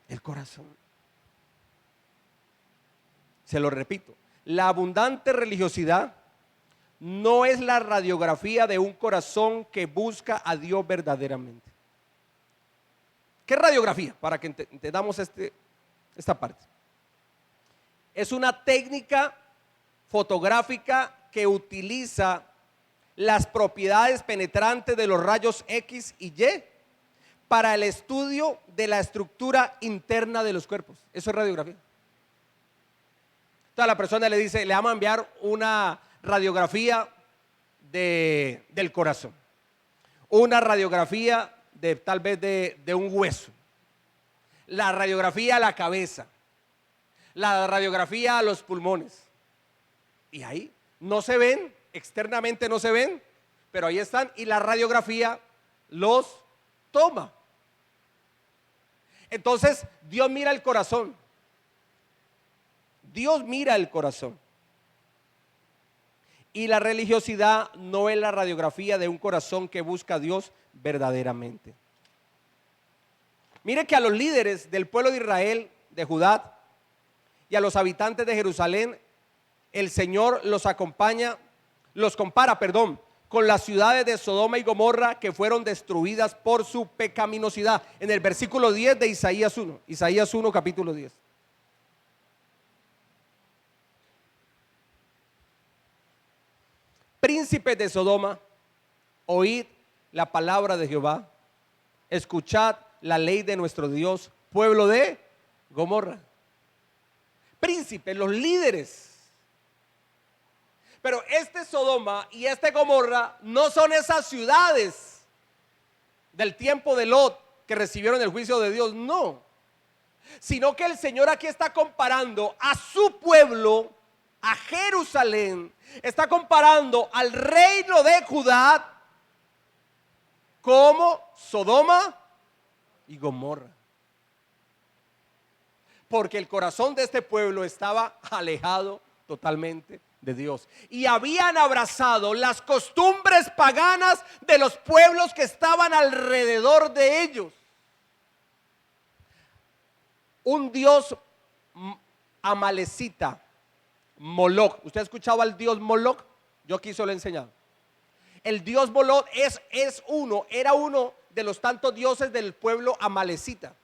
El corazón. Se lo repito, la abundante religiosidad no es la radiografía de un corazón que busca a Dios verdaderamente. ¿Qué radiografía? Para que entendamos esta parte. Es una técnica fotográfica que utiliza las propiedades penetrantes de los rayos X y Y para el estudio de la estructura interna de los cuerpos. Eso es radiografía. Entonces a la persona le dice: le vamos a enviar una radiografía del corazón, una radiografía de tal vez de un hueso, la radiografía a la cabeza, la radiografía a los pulmones, y ahí no se ven, externamente no se ven, pero ahí están, y la radiografía los toma. Entonces Dios mira el corazón. Dios mira el corazón. Y la religiosidad no es la radiografía de un corazón que busca a Dios verdaderamente. Mire que a los líderes del pueblo de Israel, de Judá, y a los habitantes de Jerusalén, el Señor los compara, con las ciudades de Sodoma y Gomorra, que fueron destruidas por su pecaminosidad. En el versículo 10 de Isaías 1, Isaías 1 capítulo 10. Príncipes de Sodoma, oíd la palabra de Jehová, escuchad la ley de nuestro Dios, pueblo de Gomorra. Príncipes, los líderes. Pero este Sodoma y este Gomorra no son esas ciudades del tiempo de Lot que recibieron el juicio de Dios, no. sino que el Señor aquí está comparando a su pueblo, a Jerusalén, está comparando al reino de Judá como Sodoma y Gomorra. Porque el corazón de este pueblo estaba alejado totalmente de Dios y habían abrazado las costumbres paganas de los pueblos que estaban alrededor de ellos. Un dios amalecita, Moloch. ¿Usted ha escuchado al dios Moloch? Yo aquí se lo he enseñado. El dios Moloch era uno de los tantos dioses del pueblo amalecita.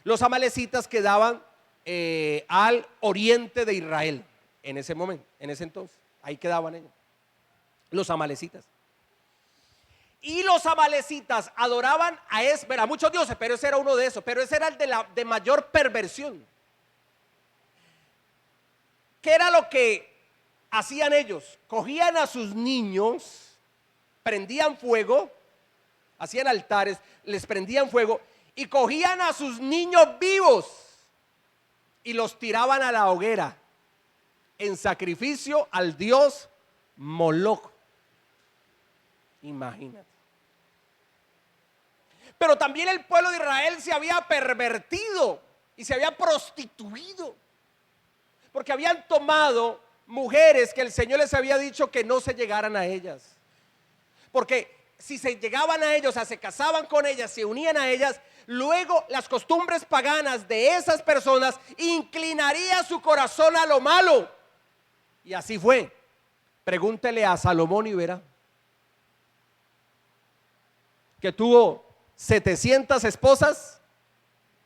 Los amalecitas quedaban al oriente de Israel en ese momento, en ese entonces. Ahí quedaban ellos, los amalecitas. Y los amalecitas adoraban a muchos dioses, pero ese era uno de esos. Pero ese era el de mayor perversión. ¿Qué era lo que hacían ellos? Cogían a sus niños, prendían fuego, hacían altares, les prendían fuego y cogían a sus niños vivos y los tiraban a la hoguera en sacrificio al dios Moloch. Imagínate. Pero también el pueblo de Israel se había pervertido y se había prostituido, porque habían tomado mujeres que el Señor les había dicho que no se llegaran a ellas. Porque si se llegaban a ellos, se casaban con ellas, se unían a ellas, luego las costumbres paganas de esas personas inclinaría su corazón a lo malo. Y así fue. Pregúntele a Salomón y verá que tuvo 700 esposas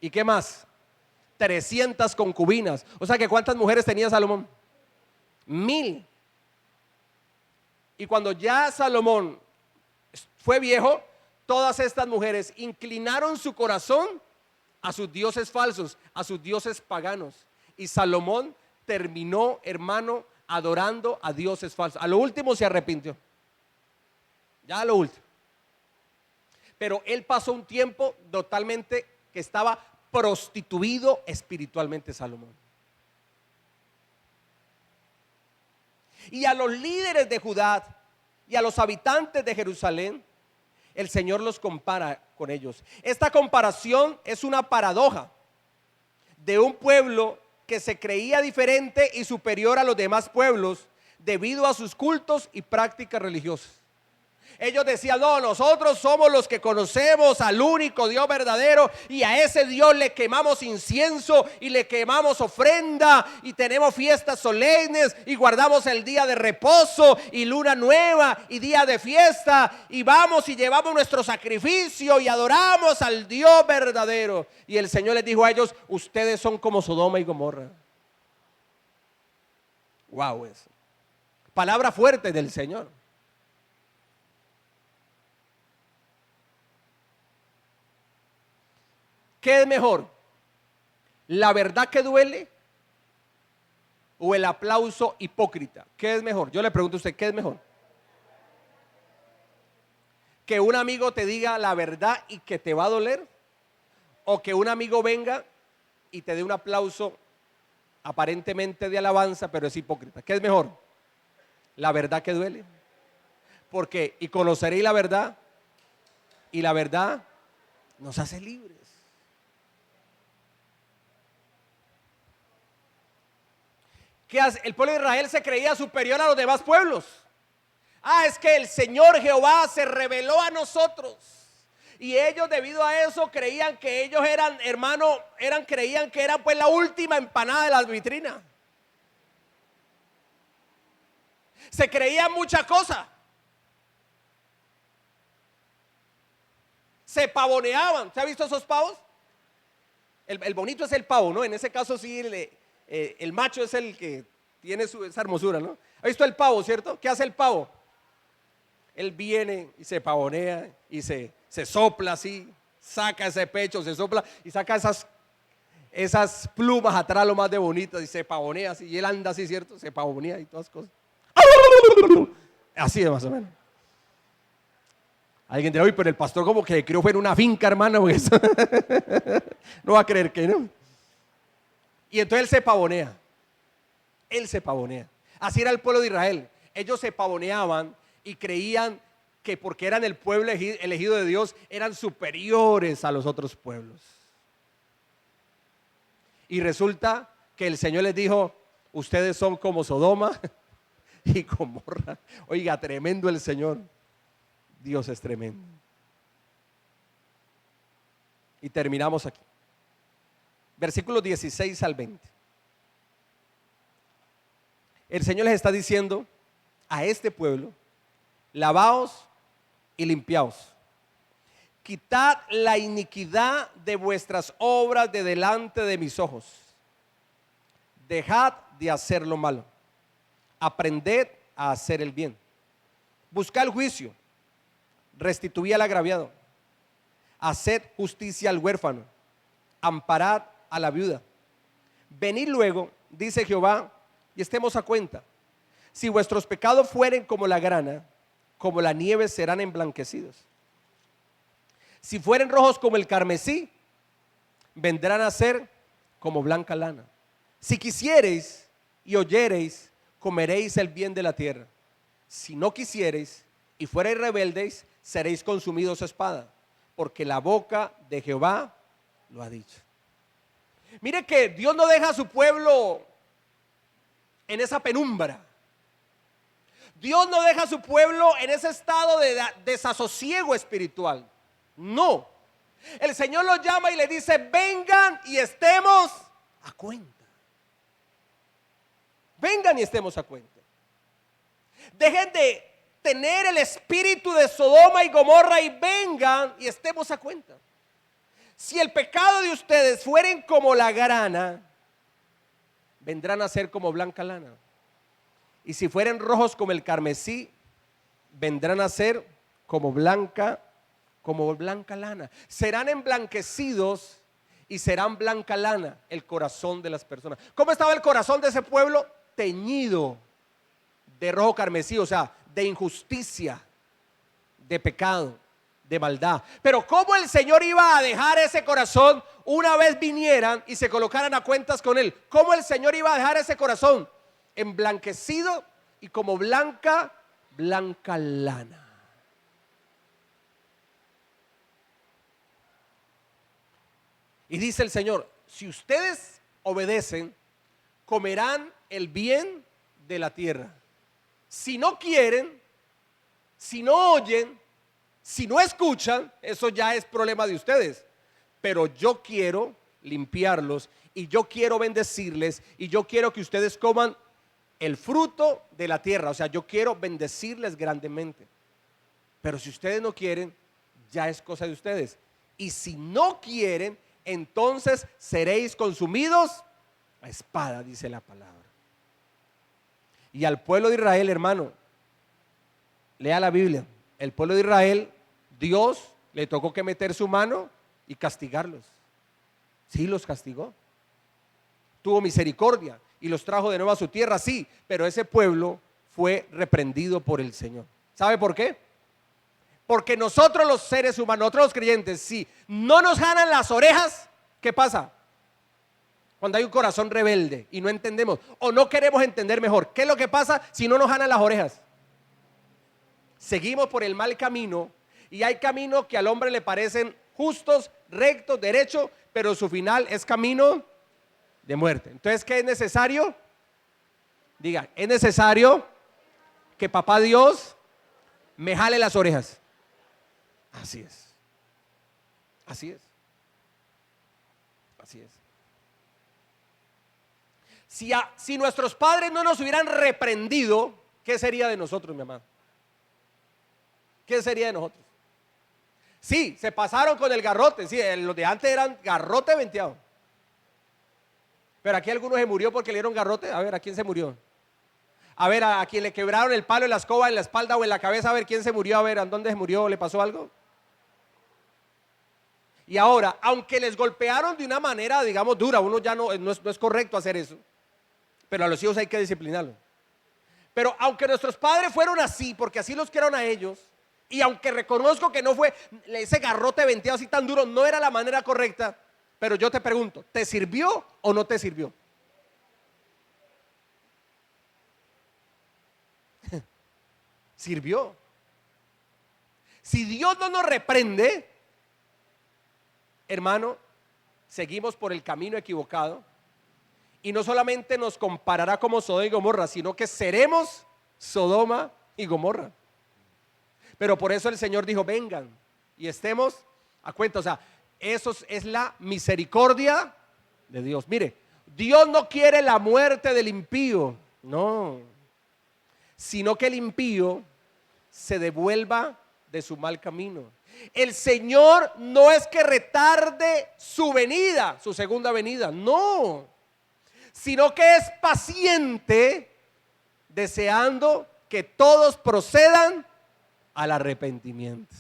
y ¿qué más? 300 concubinas. O sea que ¿cuántas mujeres tenía Salomón? 1000. Y cuando ya Salomón fue viejo, todas estas mujeres inclinaron su corazón a sus dioses falsos, a sus dioses paganos. Y Salomón terminó, hermano, adorando a dioses falsos. A lo último se arrepintió. Ya a lo último. Pero él pasó un tiempo totalmente que estaba prostituido espiritualmente, Salomón. Y a los líderes de Judá y a los habitantes de Jerusalén, el Señor los compara con ellos. Esta comparación es una paradoja de un pueblo que se creía diferente y superior a los demás pueblos debido a sus cultos y prácticas religiosas. Ellos decían: no, nosotros somos los que conocemos al único Dios verdadero y a ese Dios le quemamos incienso y le quemamos ofrenda y tenemos fiestas solemnes y guardamos el día de reposo y luna nueva y día de fiesta y vamos y llevamos nuestro sacrificio y adoramos al Dios verdadero. Y el Señor les dijo a ellos: ustedes son como Sodoma y Gomorra. Wow, eso. Palabra fuerte del Señor. ¿Qué es mejor? ¿La verdad que duele o el aplauso hipócrita? ¿Qué es mejor? Yo le pregunto a usted, ¿qué es mejor? ¿Que un amigo te diga la verdad y que te va a doler? ¿O que un amigo venga y te dé un aplauso aparentemente de alabanza, pero es hipócrita? ¿Qué es mejor? La verdad que duele. Porque y conoceréis la verdad, y la verdad nos hace libres. ¿Qué hace? El pueblo de Israel se creía superior a los demás pueblos. Es que el Señor Jehová se reveló a nosotros. Y ellos, debido a eso, creían que ellos eran, hermano, creían que eran pues la última empanada de la vitrina. Se creían muchas cosas. Se pavoneaban. ¿Se ha visto esos pavos? El bonito es el pavo, ¿no? En ese caso sí, el macho es el que tiene esa hermosura, ¿no? ¿Ha visto el pavo, cierto? ¿Qué hace el pavo? Él viene y se pavonea y se sopla así, saca ese pecho, se sopla y saca esas plumas atrás lo más de bonitas y se pavonea así. Y él anda así, ¿cierto? Se pavonea y todas cosas. Así es más o menos. Alguien dirá, uy, pero el pastor como que creo fue en una finca, hermano, porque eso no va a creer que no. Y entonces él se pavonea. Él se pavonea. Así era el pueblo de Israel. Ellos se pavoneaban y creían que porque eran el pueblo elegido de Dios, eran superiores a los otros pueblos. Y resulta que el Señor les dijo, ustedes son como Sodoma y Gomorra. Oiga, tremendo el Señor. Dios es tremendo. Y terminamos aquí. Versículos 16 al 20. El Señor les está diciendo a este pueblo, lavaos y limpiaos. Quitad la iniquidad de vuestras obras de delante de mis ojos. Dejad de hacer lo malo. Aprended a hacer el bien. Buscad el juicio. Restituid al agraviado. Haced justicia al huérfano. Amparad a la viuda. Venid luego, dice Jehová, y estemos a cuenta. Si vuestros pecados fueren como la grana, como la nieve serán emblanquecidos. Si fueren rojos como el carmesí, vendrán a ser como blanca lana. Si quisiereis y oyereis, comeréis el bien de la tierra. Si no quisiereis y fuereis rebeldes, seréis consumidos a espada, porque la boca de Jehová lo ha dicho. Mire que Dios no deja a su pueblo en esa penumbra. Dios no deja a su pueblo en ese estado de desasosiego espiritual. No. El Señor los llama y le dice, vengan y estemos a cuenta. Vengan y estemos a cuenta. Dejen de tener el espíritu de Sodoma y Gomorra y vengan y estemos a cuenta. Si el pecado de ustedes fueren como la grana, vendrán a ser como blanca lana. Y si fueren rojos como el carmesí, vendrán a ser como blanca lana. Serán emblanquecidos y serán blanca lana el corazón de las personas. ¿Cómo estaba el corazón de ese pueblo? Teñido de rojo carmesí, o sea, de injusticia, de pecado, de maldad. Pero ¿cómo el Señor iba a dejar ese corazón una vez vinieran y se colocaran a cuentas con Él? ¿Cómo el Señor iba a dejar ese corazón emblanquecido y como blanca lana? Y dice el Señor, si ustedes obedecen, comerán el bien de la tierra. Si no quieren, si no oyen, si no escuchan, eso ya es problema de ustedes. Pero yo quiero limpiarlos y yo quiero bendecirles y yo quiero que ustedes coman el fruto de la tierra. O sea, yo quiero bendecirles grandemente. Pero si ustedes no quieren, ya es cosa de ustedes. Y si no quieren, entonces seréis consumidos a espada, dice la palabra. Y al pueblo de Israel, hermano, lea la Biblia. El pueblo de Israel, Dios le tocó que meter su mano y castigarlos. Sí, los castigó. Tuvo misericordia y los trajo de nuevo a su tierra, sí, pero ese pueblo fue reprendido por el Señor. ¿Sabe por qué? Porque nosotros los seres humanos, nosotros los creyentes, si no nos jalan las orejas, ¿qué pasa? Cuando hay un corazón rebelde y no entendemos o no queremos entender mejor, ¿qué es lo que pasa si no nos jalan las orejas? Seguimos por el mal camino y hay caminos que al hombre le parecen justos, rectos, derechos, pero su final es camino de muerte. Entonces, ¿qué es necesario? Diga, es necesario que papá Dios me jale las orejas. Así es. Así es. Así es. Si nuestros padres no nos hubieran reprendido, ¿qué sería de nosotros, mi amado? ¿Qué sería de nosotros? Sí, se pasaron con el garrote. Sí, los de antes eran garrote venteado. Pero aquí alguno se murió porque le dieron garrote. A ver, ¿a quién se murió? A ver, a quien le quebraron el palo en la escoba, en la espalda o en la cabeza. A ver, ¿quién se murió? A ver, ¿a dónde se murió? ¿Le pasó algo? Y ahora, aunque les golpearon de una manera, digamos, dura, uno ya no es correcto hacer eso. Pero a los hijos hay que disciplinarlos. Pero aunque nuestros padres fueron así, porque así los criaron a ellos, Y aunque reconozco que no fue ese garrote venteado así tan duro, no era la manera correcta, pero yo te pregunto, ¿te sirvió o no te sirvió? Sirvió. Si Dios no nos reprende, hermano, seguimos por el camino equivocado y no solamente nos comparará como Sodoma y Gomorra, sino que seremos Sodoma y Gomorra. Pero por eso el Señor dijo, vengan y estemos a cuenta. O sea, eso es la misericordia de Dios. Mire, Dios no quiere la muerte del impío, no, sino que el impío se devuelva de su mal camino. El Señor no es que retarde su venida, su segunda venida, no, sino que es paciente, deseando que todos procedan al arrepentimiento.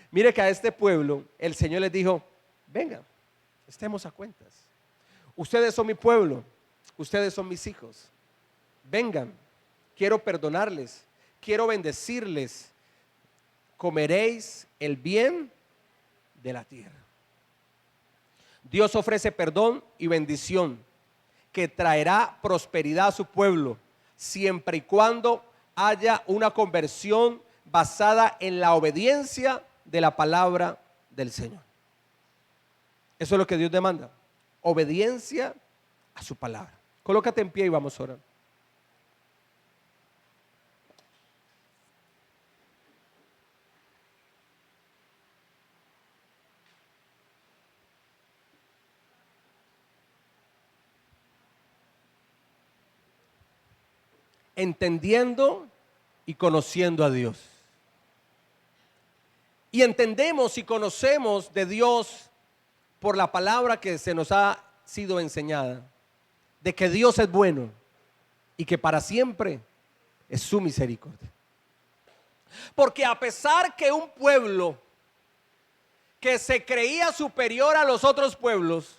Mire que a este pueblo el Señor les dijo, vengan, estemos a cuentas. Ustedes son mi pueblo, ustedes son mis hijos. Vengan, quiero perdonarles, quiero bendecirles. Comeréis el bien de la tierra. Dios ofrece perdón y bendición que traerá prosperidad a su pueblo, siempre y cuando haya una conversión basada en la obediencia de la palabra del Señor. Eso es lo que Dios demanda, obediencia a su palabra. Colócate en pie y vamos a orar. Entendiendo y conociendo a Dios. Y entendemos y conocemos de Dios por la palabra que se nos ha sido enseñada, de que Dios es bueno y que para siempre es su misericordia. Porque a pesar que un pueblo que se creía superior a los otros pueblos,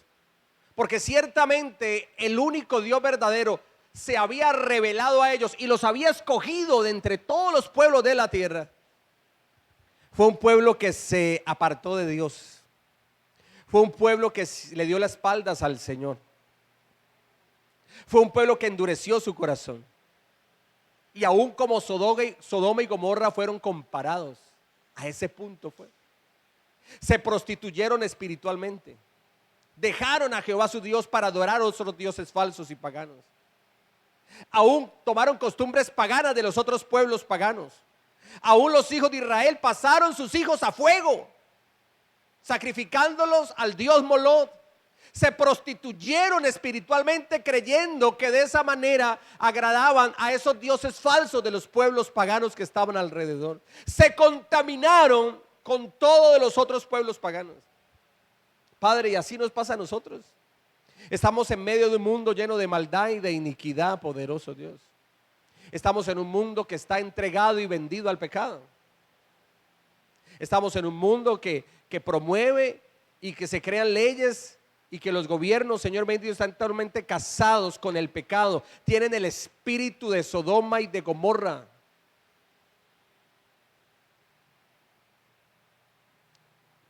porque ciertamente el único Dios verdadero se había revelado a ellos y los había escogido de entre todos los pueblos de la tierra, fue un pueblo que se apartó de Dios. Fue un pueblo que le dio las espaldas al Señor. Fue un pueblo que endureció su corazón. Y aún como Sodoma y Gomorra fueron comparados. A ese punto fue. Se prostituyeron espiritualmente. Dejaron a Jehová su Dios para adorar a otros dioses falsos y paganos. Aún tomaron costumbres paganas de los otros pueblos paganos. Aún los hijos de Israel pasaron sus hijos a fuego, sacrificándolos al dios Moloch. Se prostituyeron espiritualmente, creyendo que de esa manera agradaban a esos dioses falsos de los pueblos paganos que estaban alrededor. Se contaminaron con todo de los otros pueblos paganos. Padre, y así nos pasa a nosotros. Estamos en medio de un mundo lleno de maldad y de iniquidad, poderoso Dios. Estamos en un mundo que está entregado y vendido al pecado. Estamos en un mundo que promueve y que se crean leyes y que los gobiernos, Señor bendito, están totalmente casados con el pecado. Tienen el espíritu de Sodoma y de Gomorra.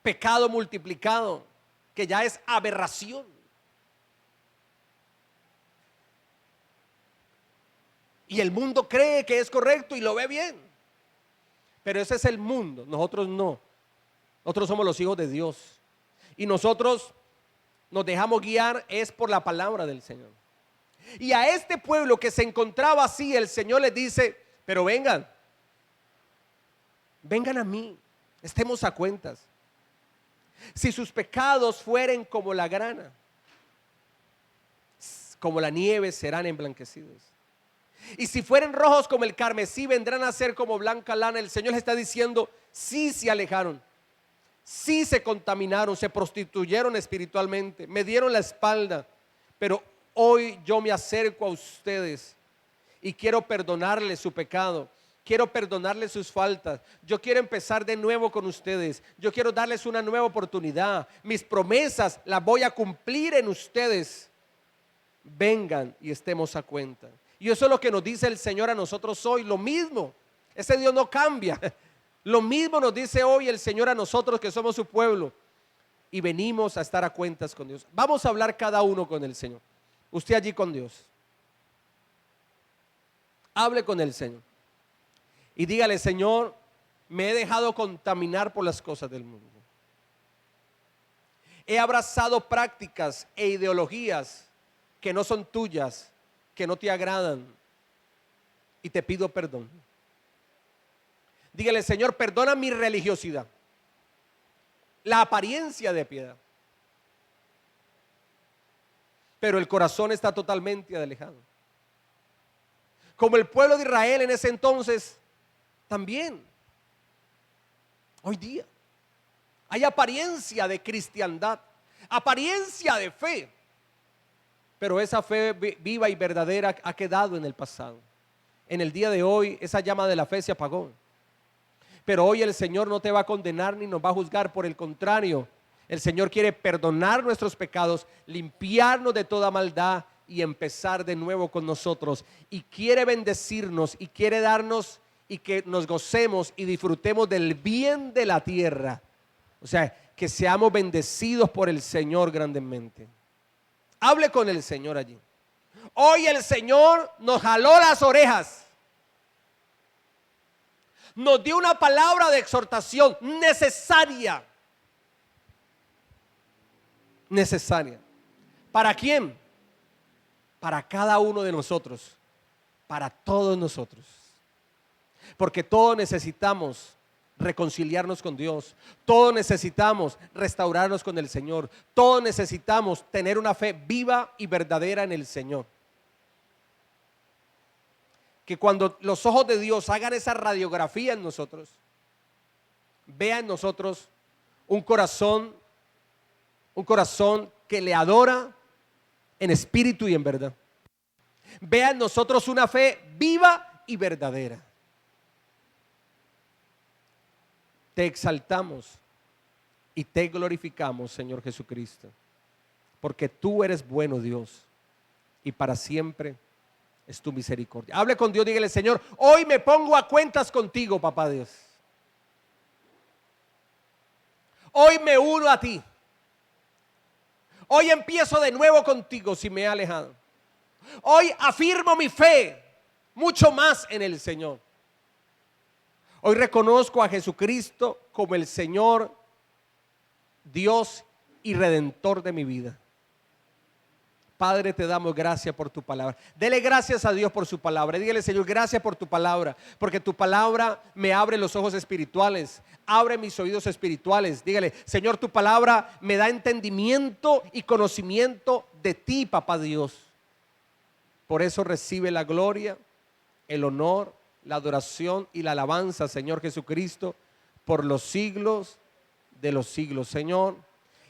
Pecado multiplicado, que ya es aberración. Y el mundo cree que es correcto y lo ve bien. Pero ese es el mundo, nosotros no. Nosotros somos los hijos de Dios. Y nosotros nos dejamos guiar es por la palabra del Señor. Y a este pueblo que se encontraba así, el Señor les dice, pero vengan a mí, estemos a cuentas. Si sus pecados fueren como la grana, como la nieve serán emblanquecidos. Y si fueren rojos como el carmesí, vendrán a ser como blanca lana. El Señor les está diciendo, sí se alejaron, sí se contaminaron, se prostituyeron espiritualmente, me dieron la espalda, pero hoy yo me acerco a ustedes y quiero perdonarles su pecado. Quiero perdonarles sus faltas. Yo quiero empezar de nuevo con ustedes. Yo quiero darles una nueva oportunidad. Mis promesas las voy a cumplir en ustedes. Vengan y estemos a cuenta. Y eso es lo que nos dice el Señor a nosotros hoy. Lo mismo. Ese Dios no cambia. Lo mismo nos dice hoy el Señor a nosotros que somos su pueblo y venimos a estar a cuentas con Dios. Vamos a hablar cada uno con el Señor. Usted allí con Dios. Hable con el Señor y dígale: Señor, me he dejado contaminar por las cosas del mundo. He abrazado prácticas e ideologías que no son tuyas, que no te agradan, y te pido perdón. Dígale: Señor, perdona mi religiosidad, la apariencia de piedad, pero el corazón está totalmente alejado. Como el pueblo de Israel en ese entonces, también hoy día hay apariencia de cristiandad, apariencia de fe, pero esa fe viva y verdadera ha quedado en el pasado. En el día de hoy esa llama de la fe se apagó. Pero hoy el Señor no te va a condenar ni nos va a juzgar. Por el contrario, el Señor quiere perdonar nuestros pecados, limpiarnos de toda maldad y empezar de nuevo con nosotros. Y quiere bendecirnos y quiere darnos y que nos gocemos y disfrutemos del bien de la tierra. O sea, que seamos bendecidos por el Señor grandemente. Hable con el Señor allí. Hoy el Señor nos jaló las orejas. Nos dio una palabra de exhortación necesaria. Necesaria. ¿Para quién? Para cada uno de nosotros. Para todos nosotros. Porque todos necesitamos reconciliarnos con Dios. Todos necesitamos restaurarnos con el Señor. Todos necesitamos tener una fe viva y verdadera en el Señor. Que cuando los ojos de Dios hagan esa radiografía en nosotros, vean en nosotros un corazón que le adora en espíritu y en verdad. Vean en nosotros una fe viva y verdadera. Te exaltamos y te glorificamos, Señor Jesucristo, porque tú eres bueno, Dios, y para siempre es tu misericordia. Hable con Dios, dígale: Señor, hoy me pongo a cuentas contigo, papá Dios. Hoy me uno a ti. Hoy empiezo de nuevo contigo si me he alejado. Hoy afirmo mi fe mucho más en el Señor. Hoy reconozco a Jesucristo como el Señor, Dios y Redentor de mi vida. Padre, te damos gracias por tu palabra. Dele gracias a Dios por su palabra. Dígale: Señor, gracias por tu palabra, porque tu palabra me abre los ojos espirituales, abre mis oídos espirituales. Dígale: Señor, tu palabra me da entendimiento y conocimiento de ti, papá Dios. Por eso recibe la gloria, el honor, la adoración y la alabanza, Señor Jesucristo, por los siglos de los siglos, Señor.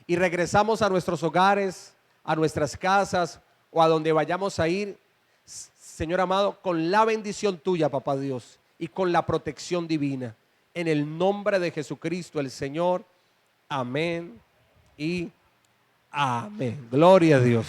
Y regresamos a nuestros hogares, a nuestras casas o a donde vayamos a ir, Señor amado, con la bendición tuya, papá Dios, y con la protección divina. En el nombre de Jesucristo el Señor. Amén y amén. Gloria a Dios.